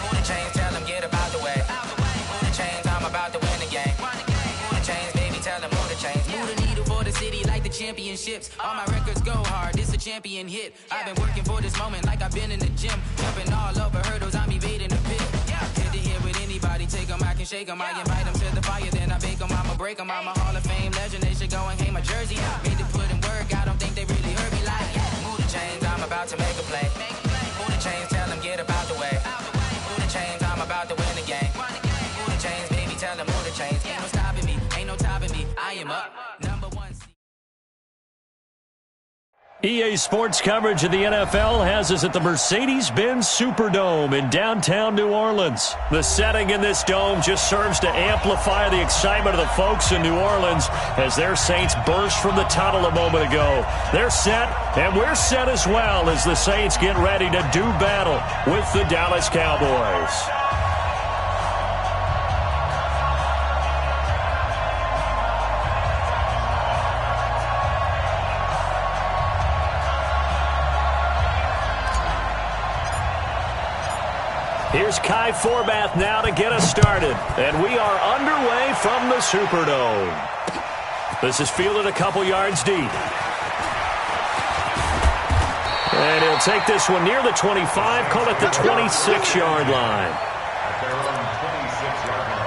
Move the chains, tell them get up out the way. Move the chains, I'm about to win the game. Move the chains, baby, tell them move the chains. Move the needle for the city like the championships. All my records go hard, this a champion hit. I've been working for this moment like I've been in the gym. Jumping all over hurdles, I'm evading the pit. Head to head with anybody, take them, I can shake them. I invite them to the fire, then I bake them, I'ma break them. I'm a Hall of Fame legend, they should go and hang my jersey. Made to put in work, I don't think they really heard me like. Move the chains, I'm about to make a play. Move the chains, tell them get up out the way. Move the chains, I'm about to win the game. Move the chains, baby, tell them move the chains. Ain't no stopping me, ain't no topping me. I am up, number 1. EA Sports coverage of the NFL has us at the Mercedes-Benz Superdome in downtown New Orleans. The setting in this dome just serves to amplify the excitement of the folks in New Orleans as their Saints burst from the tunnel a moment ago. They're set, and we're set as well as the Saints get ready to do battle with the Dallas Cowboys. Here's Kai Forbath now to get us started. And we are underway from the Superdome. This is fielded a couple yards deep. And he'll take this one near the 25, call it the 26-yard line. At their own 26-yard line.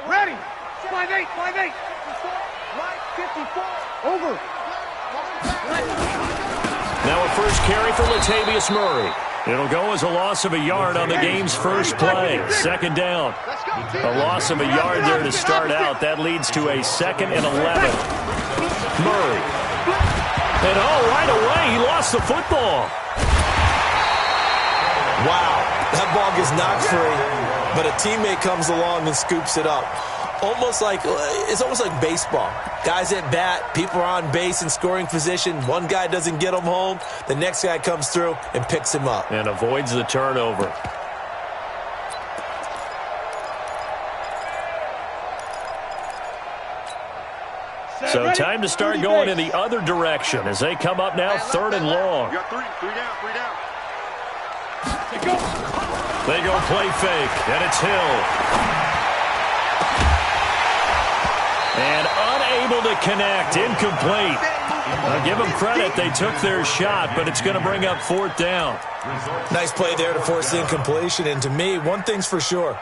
Ready. 5-8, 5-8. Right, 54. Over. Now a first carry for Latavius Murray. It'll go as a loss of a yard on the game's first play. Second down. A loss of a yard there to start out. That leads to a 2nd and 11. Murray. And right away, he lost the football. Wow, that ball gets knocked free, but a teammate comes along and scoops it up. It's almost like baseball. Guys at bat, people are on base in scoring position. One guy doesn't get him home. The next guy comes through and picks him up. And avoids the turnover. So time to start going in the other direction as they come up now 3rd and long. You got three down. They go play fake, and it's Hill. And unable to connect, incomplete. I'll give them credit, they took their shot, but it's going to bring up 4th down. Nice play there to force the incompletion, and to me, one thing's for sure.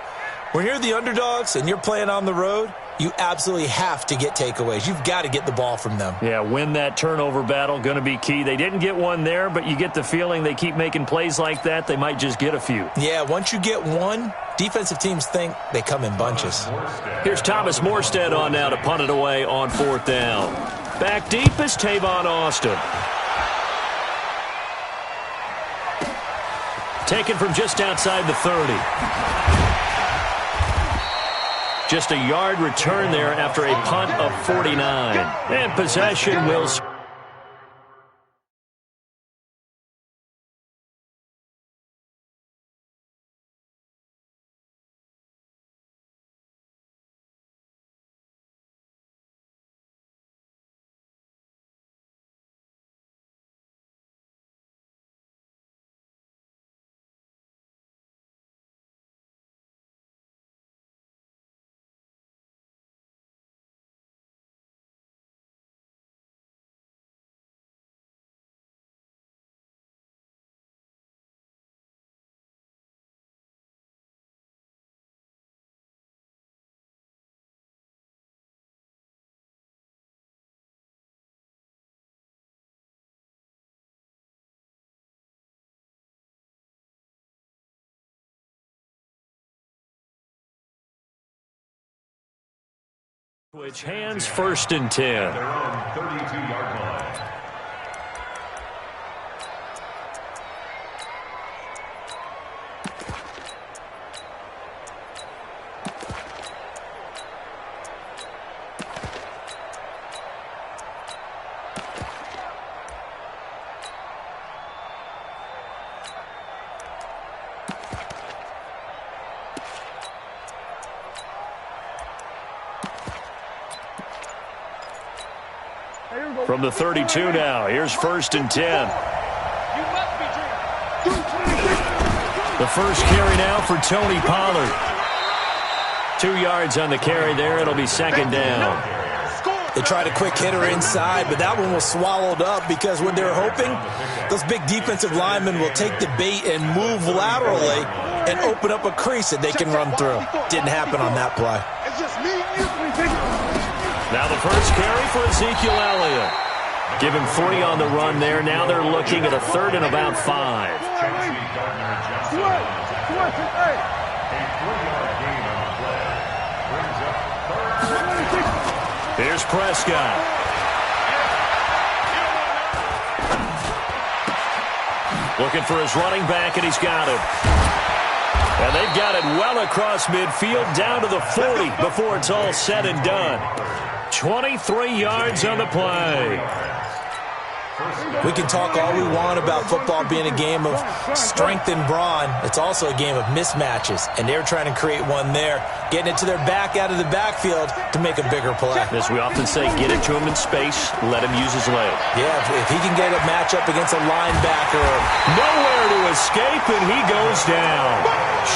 When you're the underdogs and you're playing on the road, you absolutely have to get takeaways. You've got to get the ball from them. Yeah, win that turnover battle, going to be key. They didn't get one there, but you get the feeling they keep making plays like that, they might just get a few. Yeah, once you get one, defensive teams think they come in bunches. Here's Thomas Morstead on now to punt it away on 4th down. Back deep is Tavon Austin. Taken from just outside the 30. Just a yard return there after a punt of 49. And possession will... Which hands 1st and 10. Their own 32-yard line. From the 32 now, here's 1st and 10. The first carry now for Tony Pollard. 2 yards on the carry there. It'll be 2nd down. They tried a quick hitter inside, but that one was swallowed up because what they're hoping, those big defensive linemen will take the bait and move laterally and open up a crease that they can run through. Didn't happen on that play. It's just me and you. Now the first carry for Ezekiel Elliott. Give him 3 on the run there. Now they're looking at a 3rd and about 5. A 3-yard gain on the play. Brings up 3rd. Here's Prescott. Looking for his running back, and he's got him. And they've got it well across midfield, down to the 40 before it's all said and done. 23 yards on the play. We can talk all we want about football being a game of strength and brawn. It's also a game of mismatches, and they're trying to create one there, getting it to their back out of the backfield to make a bigger play. As we often say, get it to him in space, let him use his leg. Yeah, if he can get a matchup against a linebacker. Nowhere to escape, and he goes down.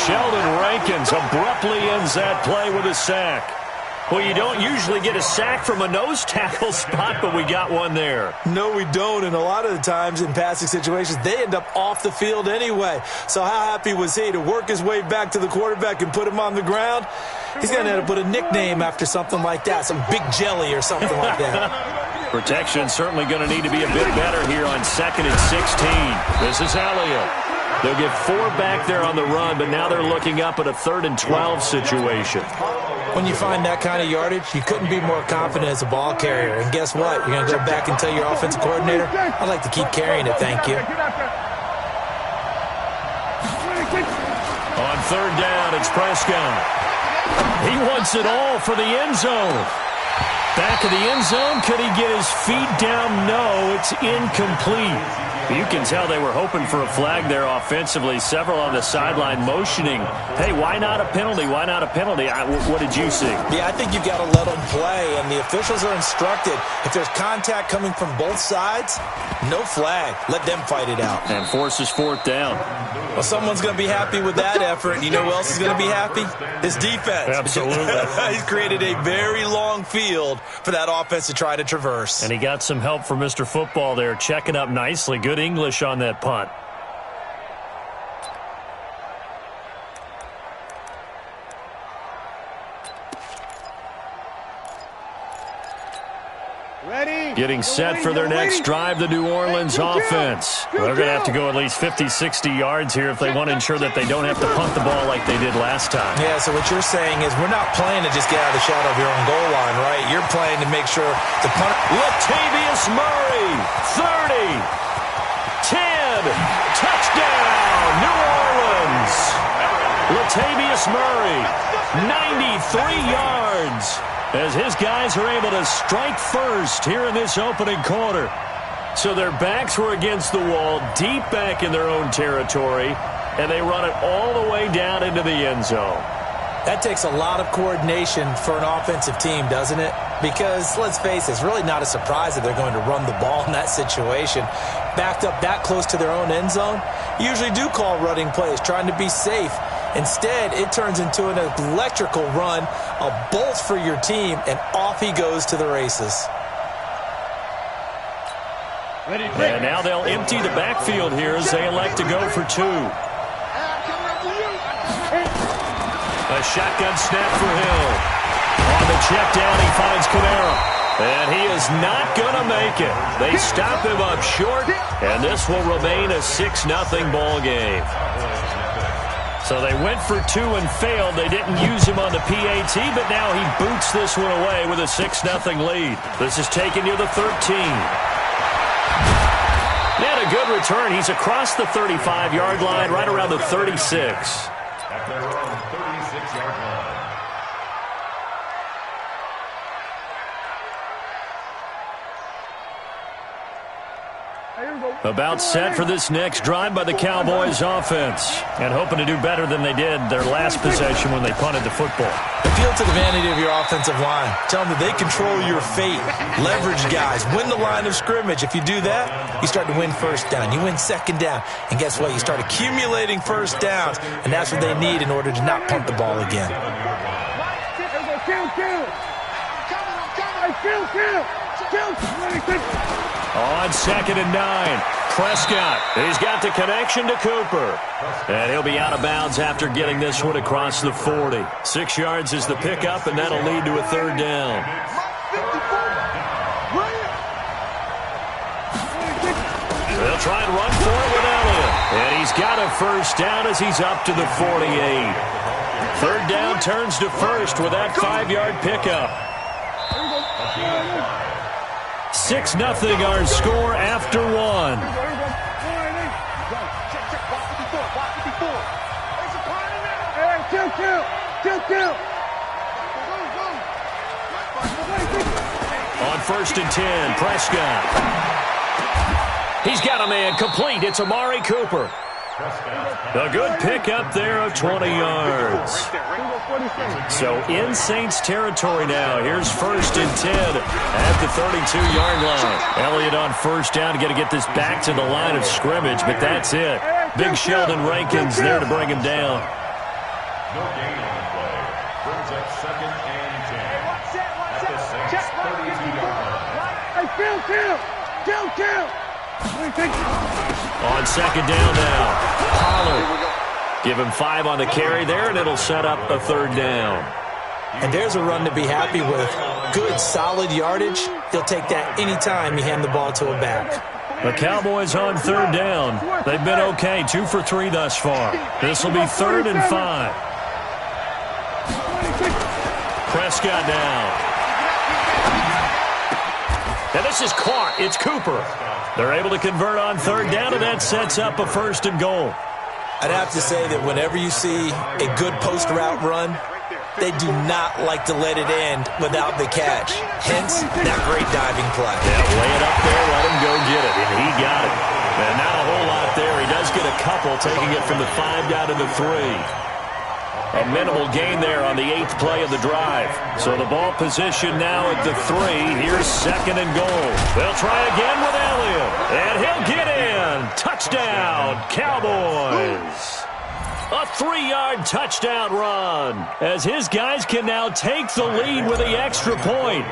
Sheldon Rankins abruptly ends that play with a sack. Well, you don't usually get a sack from a nose tackle spot, but we got one there. No, we don't, and a lot of the times in passing situations, they end up off the field anyway. So how happy was he to work his way back to the quarterback and put him on the ground? He's going to have to put a nickname after something like that, some Big Jelly or something like that. Protection certainly going to need to be a bit better here on 2nd and 16. This is Elliott. They'll get 4 back there on the run, but now they're looking up at a 3rd and 12 situation. When you find that kind of yardage, you couldn't be more confident as a ball carrier. And guess what? You're going to go back and tell your offensive coordinator, I'd like to keep carrying it, thank you. On 3rd down, it's Prescott. He wants it all for the end zone. Back of the end zone, could he get his feet down? No, it's incomplete. You can tell they were hoping for a flag there offensively. Several on the sideline motioning, hey, why not a penalty? Why not a penalty? What did you see? Yeah, I think you've got to let them play, and the officials are instructed. If there's contact coming from both sides, no flag. Let them fight it out. And forces 4th down. Well, someone's going to be happy with that effort, and you know who else is going to be happy? His defense. Absolutely. He's created a very long field for that offense to try to traverse. And he got some help from Mr. Football there, checking up nicely. Good English on that punt. Getting set for their next drive, the New Orleans offense. They're going to have to go at least 50, 60 yards here if they want to ensure that they don't have to punt the ball like they did last time. Yeah, so what you're saying is we're not playing to just get out of the shadow of your own goal line, right? You're playing to make sure the punter... Latavius Murray, 30, 10, touchdown, New Orleans. Latavius Murray, 93 yards. As his guys are able to strike first here in this opening quarter. So their backs were against the wall, deep back in their own territory, and they run it all the way down into the end zone. That takes a lot of coordination for an offensive team, doesn't it? Because, let's face it, it's really not a surprise that they're going to run the ball in that situation. Backed up that close to their own end zone, you usually do call running plays, trying to be safe. Instead, it turns into an electrical run, a bolt for your team, and off he goes to the races. And now they'll empty the backfield here as they elect to go for 2. A shotgun snap for Hill. On the check down, he finds Kamara. And he is not going to make it. They stop him up short, and this will remain a 6-0 ball game. So they went for 2 and failed. They didn't use him on the PAT, but now he boots this one away with a 6-0 lead. This is taken near the 13. He had a good return. He's across the 35-yard line, right around the 36. At their own 36-yard line. About set for this next drive by the Cowboys offense. And hoping to do better than they did their last possession when they punted the football. Appeal to the vanity of your offensive line. Tell them that they control your fate. Leverage guys. Win the line of scrimmage. If you do that, you start to win first down. You win second down. And guess what? You start accumulating first downs. And that's what they need in order to not punt the ball again. On 2nd and 9, Prescott. He's got the connection to Cooper. And he'll be out of bounds after getting this one across the 40. 6 yards is the pickup, and that'll lead to a 3rd down. They'll try and run for it with Elliott. And he's got a 1st down as he's up to the 48. 3rd down turns to 1st with that 5-yard pickup. 6-0 our score after 1. On 1st and 10, Prescott. He's got a man complete. It's Amari Cooper. A good pickup there of 20 yards. So in Saints territory now. Here's 1st and 10 at the 32-yard line. Elliott on 1st down to get this back to the line of scrimmage, but that's it. Big Sheldon Rankins there to bring him down. No gain on the play. Brings up 2nd and 10. At the Saints 32-yard line. On 2nd down now, Pollard. Give him 5 on the carry there, and it'll set up a 3rd down. And there's a run to be happy with. Good, solid yardage. He'll take that anytime you hand the ball to a back. The Cowboys on 3rd down. They've been okay, 2 for 3 thus far. This will be 3rd and 5. Prescott now. Now this is caught. It's Cooper. They're able to convert on 3rd down, and that sets up a 1st and goal. I'd have to say that whenever you see a good post route run, they do not like to let it end without the catch. Hence, that great diving play. Yeah, lay it up there, let him go get it, and he got it. And not a whole lot there. He does get a couple, taking it from the 5 down to the 3. A minimal gain there on the 8th play of the drive. So the ball position now at the 3. Here's 2nd and goal. They'll try again with Elliott. And he'll get in. Touchdown, Cowboys. A 3-yard touchdown run as his guys can now take the lead with the extra point.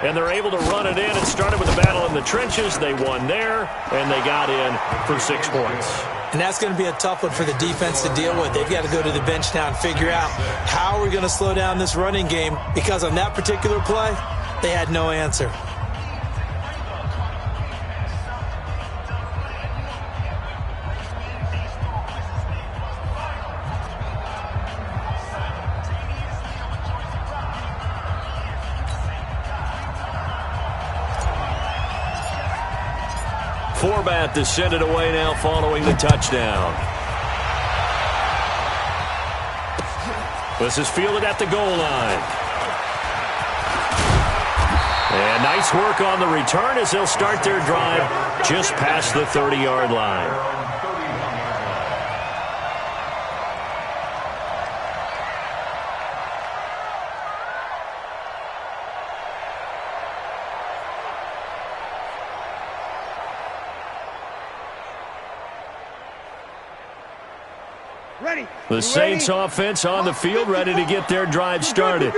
And they're able to run it in. It started with a battle in the trenches. They won there, and they got in for 6 points. And that's going to be a tough one for the defense to deal with. They've got to go to the bench now and figure out how we're going to slow down this running game, because on that particular play, they had no answer. Forbat to send it away now following the touchdown. This is fielded at the goal line. And nice work on the return as they'll start their drive just past the 30-yard line. The Saints offense on the field, ready to get their drive started.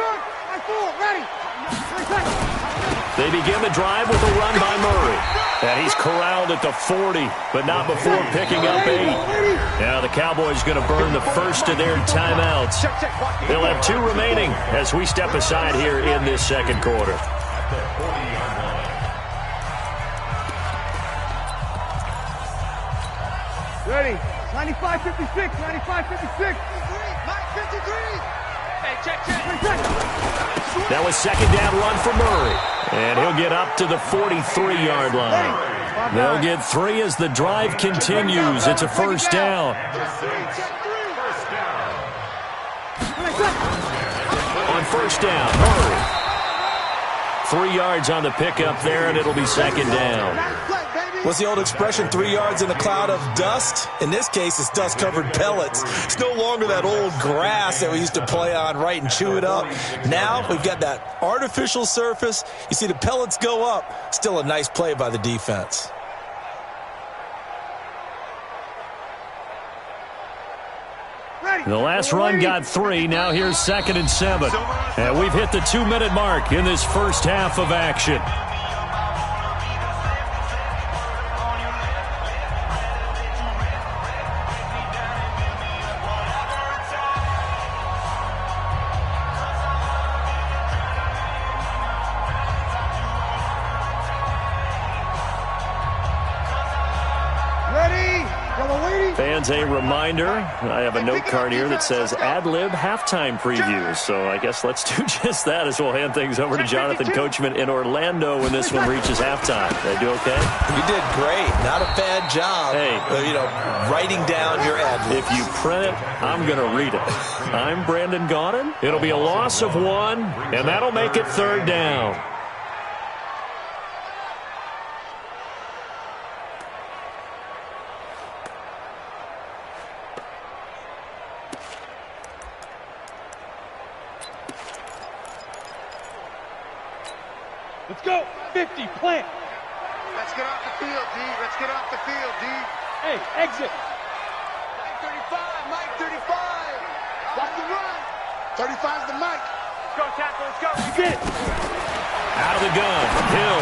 They begin the drive with a run by Murray. And he's corralled at the 40, but not before picking up 8. Now the Cowboys going to burn the first of their timeouts. They'll have 2 remaining as we step aside here in this second quarter. Ready, 95-56, 95-56. Mike 53. Hey, check. That was second down run for Murray. And he'll get up to the 43-yard line. They'll get 3 as the drive continues. It's a first down. On first down, Murray. 3 yards on the pickup there, and it'll be second down. What's the old expression, 3 yards in a cloud of dust? In this case, it's dust-covered pellets. It's no longer that old grass that we used to play on, right, and chew it up. Now we've got that artificial surface. You see the pellets go up. Still a nice play by the defense. The last run got 3. Now here's 2nd and 7. And we've hit the 2-minute mark in this first half of action. Fans, a reminder, I have a note card here that says ad-lib halftime preview. So I guess let's do just that as we'll hand things over to Jonathan Coachman in Orlando when this one reaches halftime. Did I do okay? You did great. Not a bad job. Hey, writing down your ad-lib. If you print it, I'm going to read it. I'm Brandon Gaudin. It'll be a loss of 1, and that'll make it 3rd down. Let's go. 50, plant. Let's get off the field, D. Let's get off the field, D. Hey, exit. Mike 35, Mike 35. Watch the run. 35's the Mike. Let's go, tackle. Let's go. You get it. Out of the gun, Hill.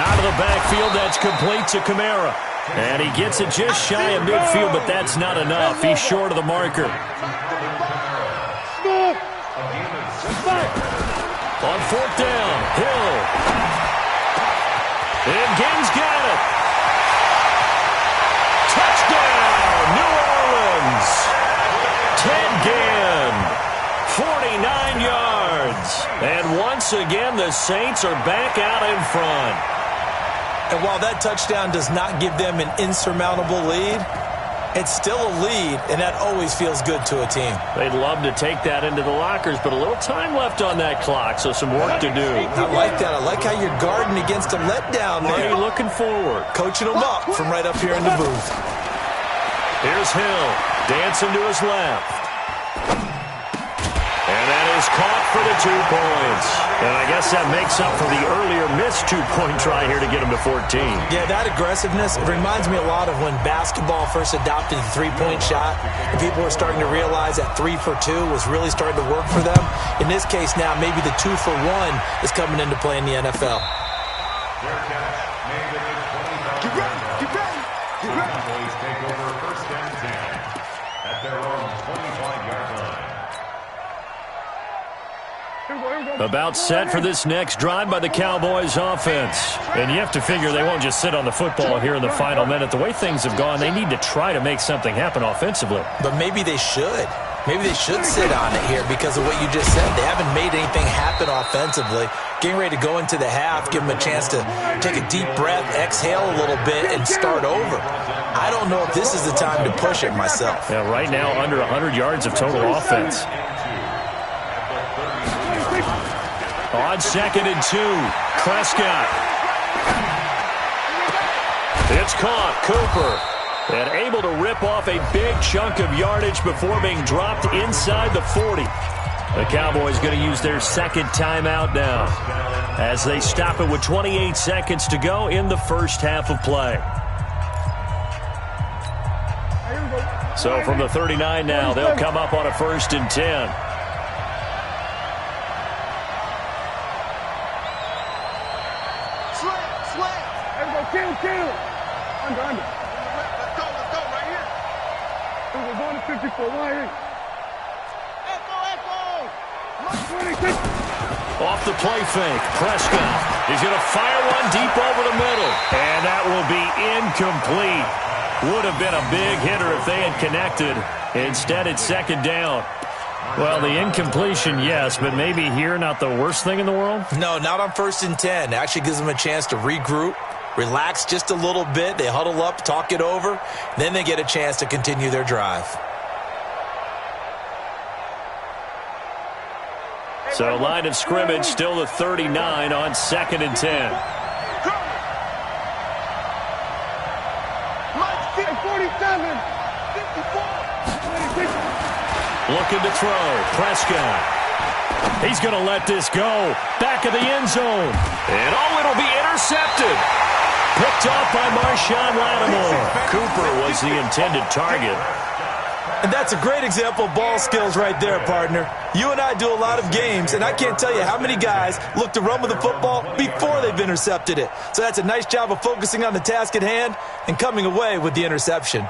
Out of the backfield, that's complete to Kamara. And he gets it just shy of midfield, but that's not enough. He's short of the marker. Smooth. Let's fight. On 4th down, Hill. And Ginn's got it. Touchdown, New Orleans. Ted Ginn, 49 yards. And once again, the Saints are back out in front. And while that touchdown does not give them an insurmountable lead, it's still a lead, and that always feels good to a team. They'd love to take that into the lockers, but a little time left on that clock, so some work to do. I like that. I like how you're guarding against a letdown there. Hey, looking forward. Coaching them up from right up here in the booth. Here's Hill, dancing to his left. And that is caught for the 2 points. And I guess that makes up for the earlier missed 2-point try here to get him to 14. Yeah, that aggressiveness, it reminds me a lot of when basketball first adopted the 3-point shot. And people were starting to realize that 3 for 2 was really starting to work for them. In this case now, maybe the 2 for 1 is coming into play in the NFL. Get ready. Get ready. Get ready. Cowboys take over 1st and 10 at their own 25-yard line. About set for this next drive by the Cowboys offense. And you have to figure they won't just sit on the football here in the final minute. The way things have gone, they need to try to make something happen offensively. But maybe they should. Maybe they should sit on it here because of what you just said. They haven't made anything happen offensively. Getting ready to go into the half, give them a chance to take a deep breath, exhale a little bit, and start over. I don't know if this is the time to push it myself. Yeah, right now under 100 yards of total offense. On 2nd and 2, Prescott. It's caught, Cooper. And able to rip off a big chunk of yardage before being dropped inside the 40. The Cowboys going to use their 2nd timeout now as they stop it with 28 seconds to go in the first half of play. So from the 39 now, they'll come up on a 1st and 10. Kill. Under. Let's go, right here. We're going to 54, right here. Echo. Off the play fake, Prescott. He's going to fire one deep over the middle. And that will be incomplete. Would have been a big hitter if they had connected. Instead, it's second down. Well, the incompletion, yes, but maybe here not the worst thing in the world? No, not on 1st and 10. It actually gives them a chance to regroup, relax just a little bit. They huddle up, talk it over. Then they get a chance to continue their drive. So line of scrimmage still the 39 on 2nd and 10. 47, 54, 26. Looking to throw. Prescott. He's going to let this go. Back of the end zone. And it'll be intercepted. Picked off by Marshawn Lattimore. Cooper was the intended target. And that's a great example of ball skills right there, partner. You and I do a lot of games, and I can't tell you how many guys look to run with the football before they've intercepted it. So that's a nice job of focusing on the task at hand and coming away with the interception.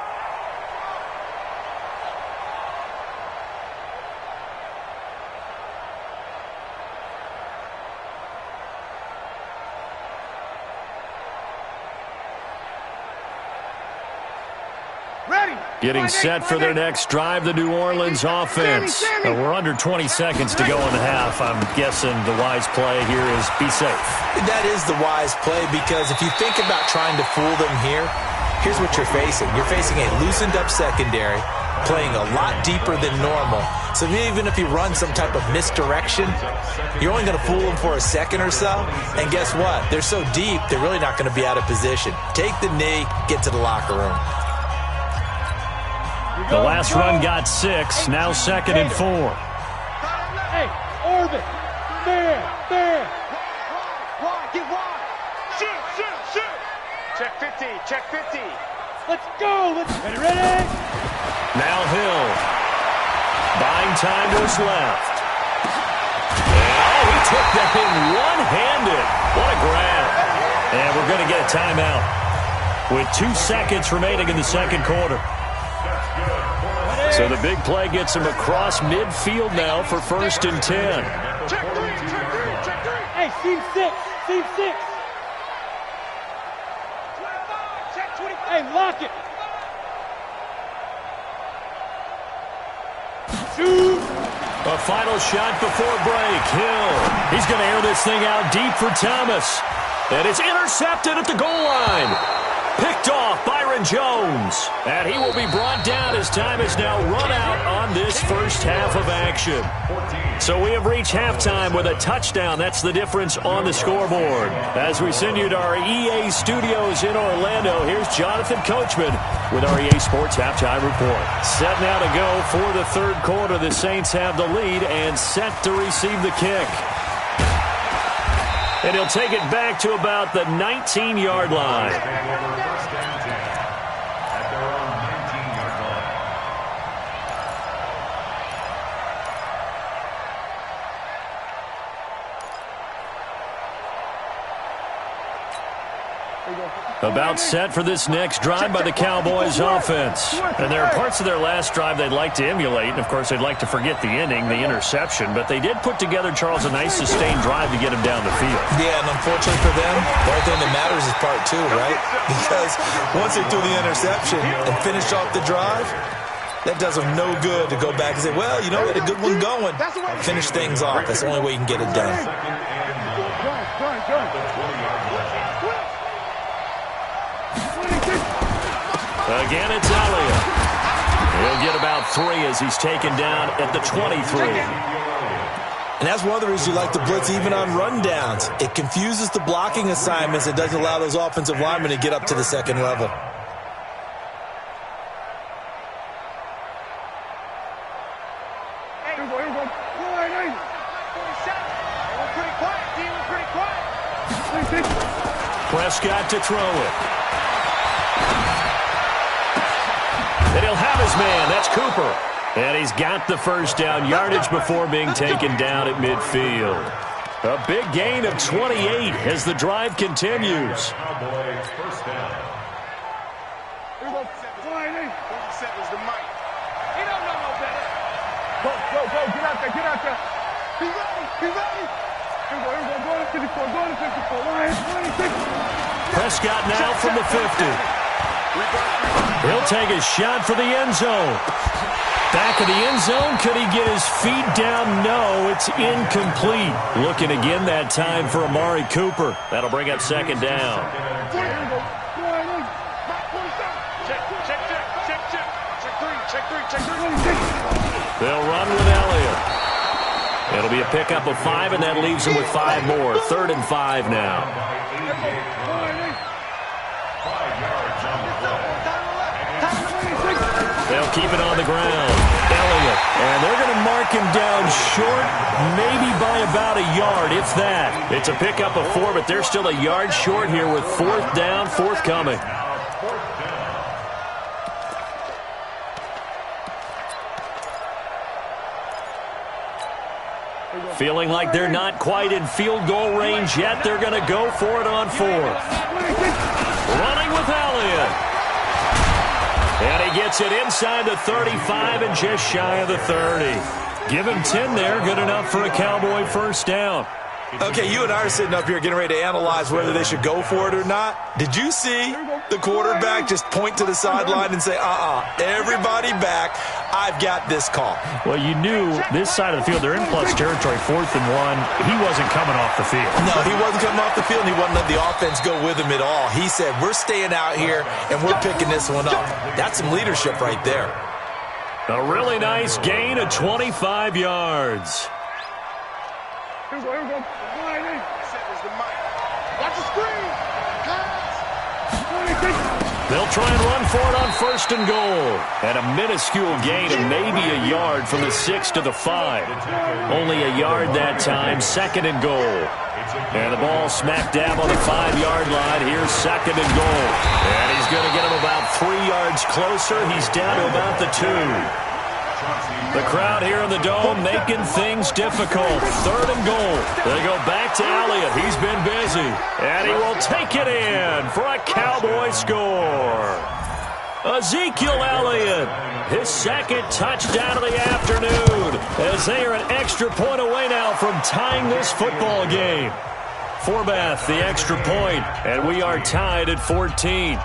Getting set for their next drive, the New Orleans offense. We're under 20 seconds to go in the half. I'm guessing the wise play here is be safe. That is the wise play, because if you think about trying to fool them here, here's what you're facing. You're facing a loosened up secondary, playing a lot deeper than normal. So even if you run some type of misdirection, you're only going to fool them for a second or so. And guess what? They're so deep, they're really not going to be out of position. Take the knee, get to the locker room. The last run got 6, now 2nd and 4. Hey, orbit. There. Wide, get wide. Shoot. Check 50, check 50. Let's go. Ready? Now Hill. Buying time to his left. And, he took that in one-handed. What a grab. And we're going to get a timeout with 2 seconds remaining in the second quarter. So the big play gets him across midfield now for 1st and 10. Check three. Hey, seam 6. 25, check 25. Hey, lock it. Shoot. A final shot before break. Hill. He's going to air this thing out deep for Thomas. And it's intercepted at the goal line. Picked off Byron Jones. And he will be brought down as time is now run out on this first half of action. So we have reached halftime with a touchdown. That's the difference on the scoreboard. As we send you to our EA studios in Orlando, here's Jonathan Coachman with our EA Sports Halftime Report. Set now to go for the third quarter. The Saints have the lead and set to receive the kick. And he'll take it back to about the 19-yard line. About set for this next drive by the Cowboys offense. And there are parts of their last drive they'd like to emulate. And, of course, they'd like to forget the ending, the interception. But they did put together, Charles, a nice sustained drive to get him down the field. Yeah, and unfortunately for them, the only thing that matters is part 2, right? Because once they threw the interception and finished off the drive, that does them no good to go back and say, well, you know, we had a good one going. Finish things off. That's the only way you can get it done. Again, it's Elliott. He'll get about 3 as he's taken down at the 23. And that's one of the reasons you like to blitz even on rundowns. It confuses the blocking assignments. It doesn't allow those offensive linemen to get up to the second level. Prescott to throw it. And he'll have his man. That's Cooper. And he's got the first down yardage before being taken down at midfield. A big gain of 28 as the drive continues. First down. Here we go. 47 is the mic. He don't know no better. Go. Get out there. He's ready. Here we go. Go to 54. Go to 54. 26. Prescott now from the 50. He'll take a shot for the end zone. Back of the end zone. Could he get his feet down? No, it's incomplete. Looking again that time for Amari Cooper. That'll bring up second down. They'll run with Elliott. It'll be a pickup of 5, and that leaves them with 5 more. 3rd and 5 now. They'll keep it on the ground. Elliott. And they're going to mark him down short, maybe by about a yard, if that. It's a pickup of 4, but they're still a yard short here with 4th down, forthcoming. Feeling like they're not quite in field goal range yet. They're going to go for it on 4th. Running with Elliott. And he gets it inside the 35 and just shy of the 30. Give him 10 there. Good enough for a Cowboy first down. Okay, you and I are sitting up here getting ready to analyze whether they should go for it or not. Did you see the quarterback just point to the sideline and say, everybody back, I've got this call? Well, you knew this side of the field, they're in plus territory, 4th and 1. He wasn't coming off the field. No, he wasn't coming off the field, and he wasn't letting the offense go with him at all. He said, we're staying out here, and we're picking this one up. That's some leadership right there. A really nice gain of 25 yards. Here we go. Watch the screen. They'll try and run for it on 1st and goal. And a minuscule gain of maybe a yard from the 6 to the 5. Only a yard that time, 2nd and goal. And the ball smack dab on the 5-yard line. Here's 2nd and goal. And he's going to get him about 3 yards closer. He's down to about the 2. The crowd here in the Dome making things difficult. 3rd and goal. They go back to Elliott. He's been busy. And he will take it in for a Cowboy score. Ezekiel Elliott, his 2nd touchdown of the afternoon, as they are an extra point away now from tying this football game. Forbath, the extra point, and we are tied at 14.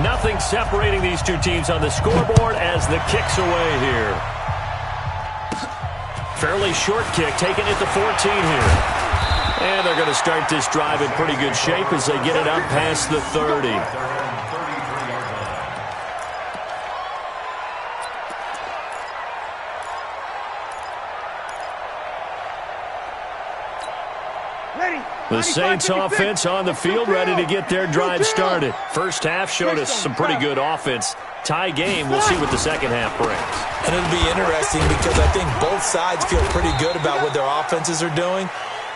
Nothing separating these two teams on the scoreboard as the kick's away here. Fairly short kick taken at the 14 here. And they're going to start this drive in pretty good shape as they get it up past the 30. The Saints offense on the field, ready to get their drive started. First half showed us some pretty good offense. Tie game, we'll see what the second half brings. And it'll be interesting because I think both sides feel pretty good about what their offenses are doing.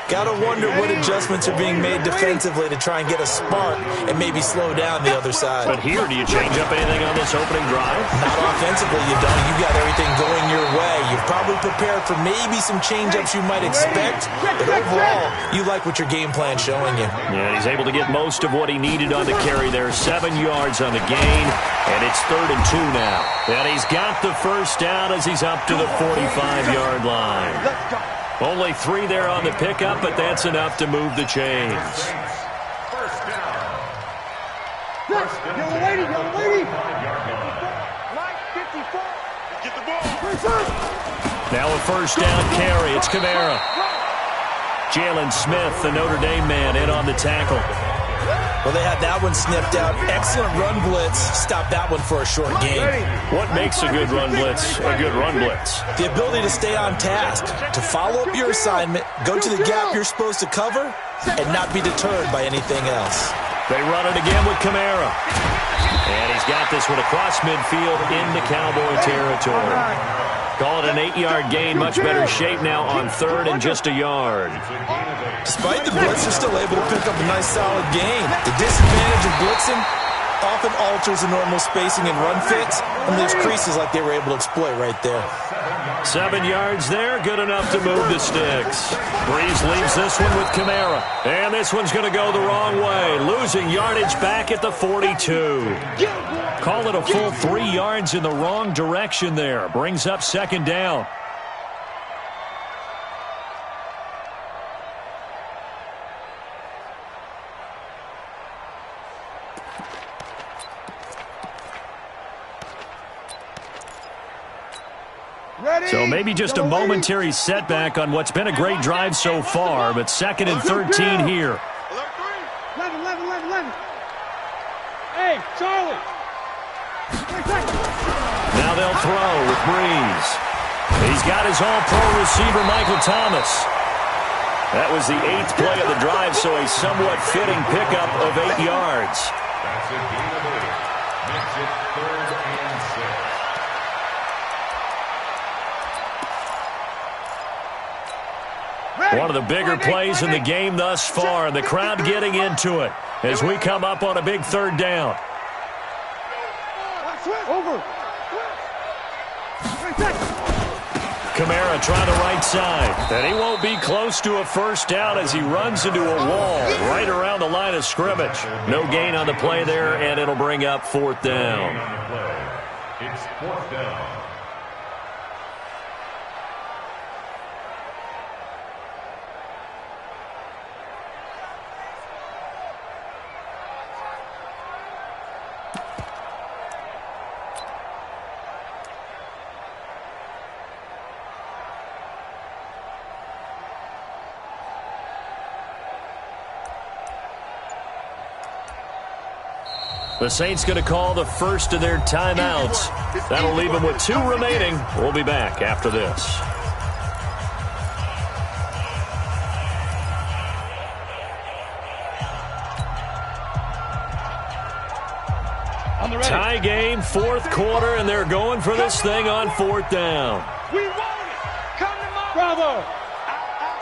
Got to wonder what adjustments are being made defensively to try and get a spark and maybe slow down the other side. But here, do you change up anything on this opening drive? Not offensively, you don't. You've got everything going your way. You've probably prepared for maybe some change-ups you might expect, but overall, you like what your game plan's showing you. Yeah, he's able to get most of what he needed on the carry there. 7 yards on the gain, and it's 3rd and 2 now. And he's got the first down as he's up to the 45-yard line. Only 3 there on the pickup, but that's enough to move the chains. First down. Young lady. Mike, 54. Get the ball. Now a first down carry. It's Kamara. Jalen Smith, the Notre Dame man, in on the tackle. Well, they had that one snipped out. Excellent run blitz. Stop that one for a short gain. What makes a good run blitz a good run blitz? The ability to stay on task, to follow up your assignment, go to the gap you're supposed to cover, and not be deterred by anything else. They run it again with Kamara. And he's got this one across midfield into Cowboy territory. Call it an 8-yard gain. Much better shape now on 3rd and just a yard. Despite the blitz, they're still able to pick up a nice solid gain. The disadvantage of blitzing, often alters the normal spacing and run fits, and there's creases like they were able to exploit right there. 7 yards there, good enough to move the sticks. Breeze leaves this one with Kamara, and this one's going to go the wrong way, losing yardage back at the 42. Call it a full 3 yards in the wrong direction there. Brings up second down. So maybe just a momentary setback on what's been a great drive so far, but 2nd and 13 here. 11. Hey, Charlie. Now they'll throw with Breeze. He's got his all-pro receiver, Michael Thomas. That was the 8th play of the drive, so a somewhat fitting pickup of 8 yards. That's a gain of 8. Makes it 3rd and 6. One of the bigger plays in the game thus far. The crowd getting into it as we come up on a big 3rd down. Over. Kamara trying the right side. And he won't be close to a first down as he runs into a wall right around the line of scrimmage. No gain on the play there, and it'll bring up 4th down. It's 4th down. The Saints going to call the first of their timeouts. That'll leave them with 2 remaining. We'll be back after this. Tie game, 4th quarter, and they're going for this thing on 4th down. We want it. Come to mama. Bravo. Out.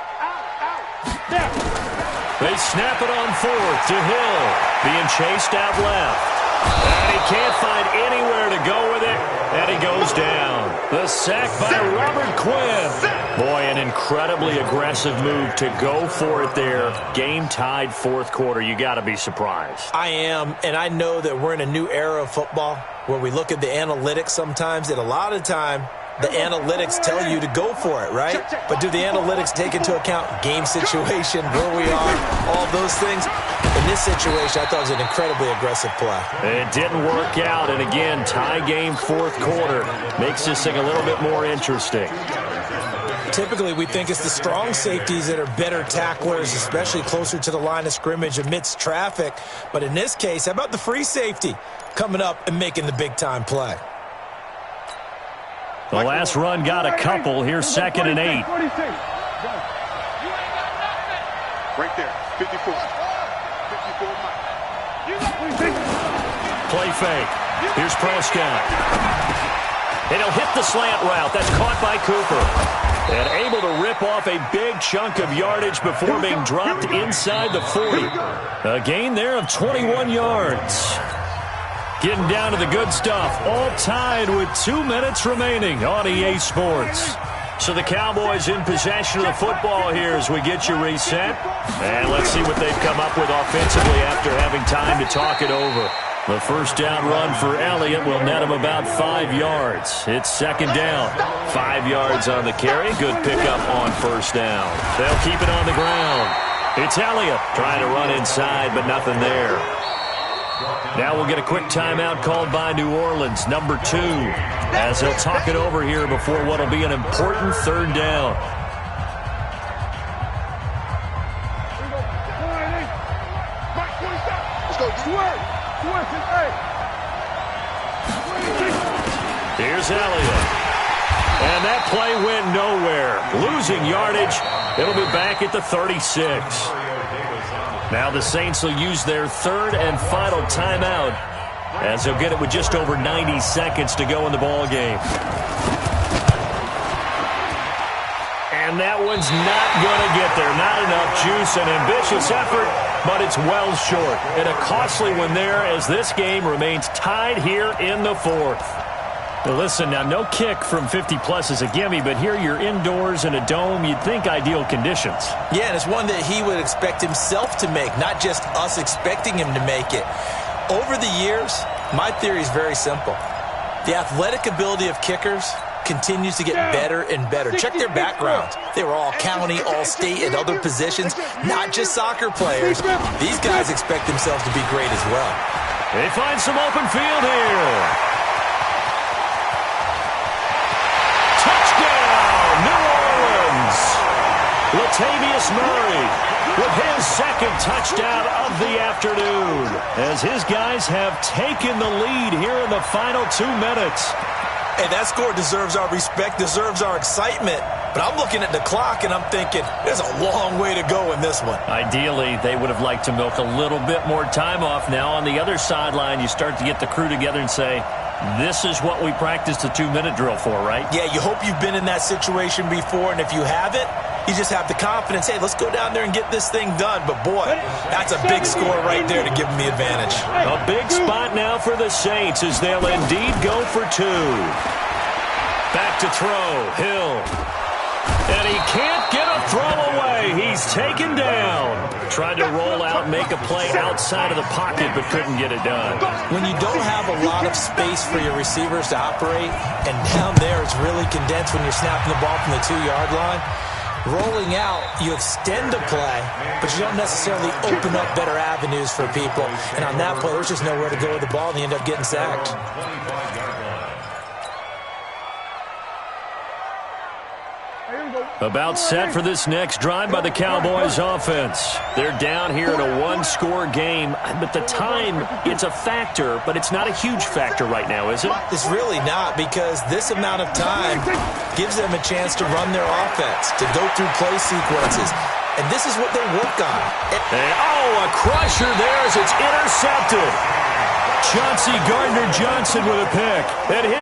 They snap it on 4th to Hill, being chased out left. And he can't find anywhere to go with it, and he goes down. The sack by Robert Quinn. Boy, an incredibly aggressive move to go for it there. Game tied 4th quarter. You got to be surprised. I am, and I know that we're in a new era of football where we look at the analytics sometimes, and a lot of time the analytics tell you to go for it, right? But do the analytics take into account game situation, where we are, all those things? In this situation, I thought it was an incredibly aggressive play. It didn't work out, and again, tie game 4th quarter makes this thing a little bit more interesting. Typically, we think it's the strong safeties that are better tacklers, especially closer to the line of scrimmage amidst traffic. But in this case, how about the free safety coming up and making the big-time play? The last run got a couple. Here's 2nd and 8. Right there, 54. 54 Play fake. Here's Prescott. And he'll hit the slant route. That's caught by Cooper. And able to rip off a big chunk of yardage before being dropped inside the 40. A gain there of 21 yards. Getting down to the good stuff. All tied with 2 minutes remaining on EA Sports. So the Cowboys in possession of the football here as we get you reset. And let's see what they've come up with offensively after having time to talk it over. The first down run for Elliott will net him about 5 yards. It's 2nd down. 5 yards on the carry. Good pickup on 1st down. They'll keep it on the ground. It's Elliott trying to run inside, but nothing there. Now we'll get a quick timeout called by New Orleans, number 2, as they'll talk it over here before what will be an important 3rd down. Let's go. Here's Elliott. And that play went nowhere. Losing yardage. It'll be back at the 36. Now the Saints will use their 3rd and final timeout as they'll get it with just over 90 seconds to go in the ball game. And that one's not going to get there. Not enough juice. An ambitious effort, but it's well short. And a costly one there as this game remains tied here in the fourth. Well, listen, now no kick from 50-plus is a gimme, but here you're indoors in a dome. You'd think ideal conditions. Yeah, and it's one that he would expect himself to make, not just us expecting him to make it. Over the years, my theory is very simple. The athletic ability of kickers continues to get better and better. Check their backgrounds. They were all county, all state, and other positions, not just soccer players. These guys expect themselves to be great as well. They find some open field here. Latavius Murray with his second touchdown of the afternoon as his guys have taken the lead here in the final 2 minutes. Hey, that score deserves our respect, deserves our excitement. But I'm looking at the clock and I'm thinking there's a long way to go in this one. Ideally, they would have liked to milk a little bit more time off. Now on the other sideline, you start to get the crew together and say, this is what we practiced the 2-minute drill for, right? Yeah, you hope you've been in that situation before, and if you haven't, you just have the confidence, hey, let's go down there and get this thing done. But, boy, that's a big score right there to give them the advantage. A big spot now for the Saints as they'll indeed go for 2. Back to throw, Hill. And he can't get a throw away. He's taken down. Tried to roll out, make a play outside of the pocket, but couldn't get it done. When you don't have a lot of space for your receivers to operate, and down there it's really condensed when you're snapping the ball from the 2-yard line, rolling out, you extend a play, but you don't necessarily open up better avenues for people. And on that play, there's just nowhere to go with the ball, and they end up getting sacked. About set for this next drive by the Cowboys offense. They're down here in a 1-score game, but the time, it's a factor, but it's not a huge factor right now, is it? It's really not, because this amount of time gives them a chance to run their offense, to go through play sequences, and this is what they work on. And, a crusher there as it's intercepted. Chauncey Gardner-Johnson with a pick. And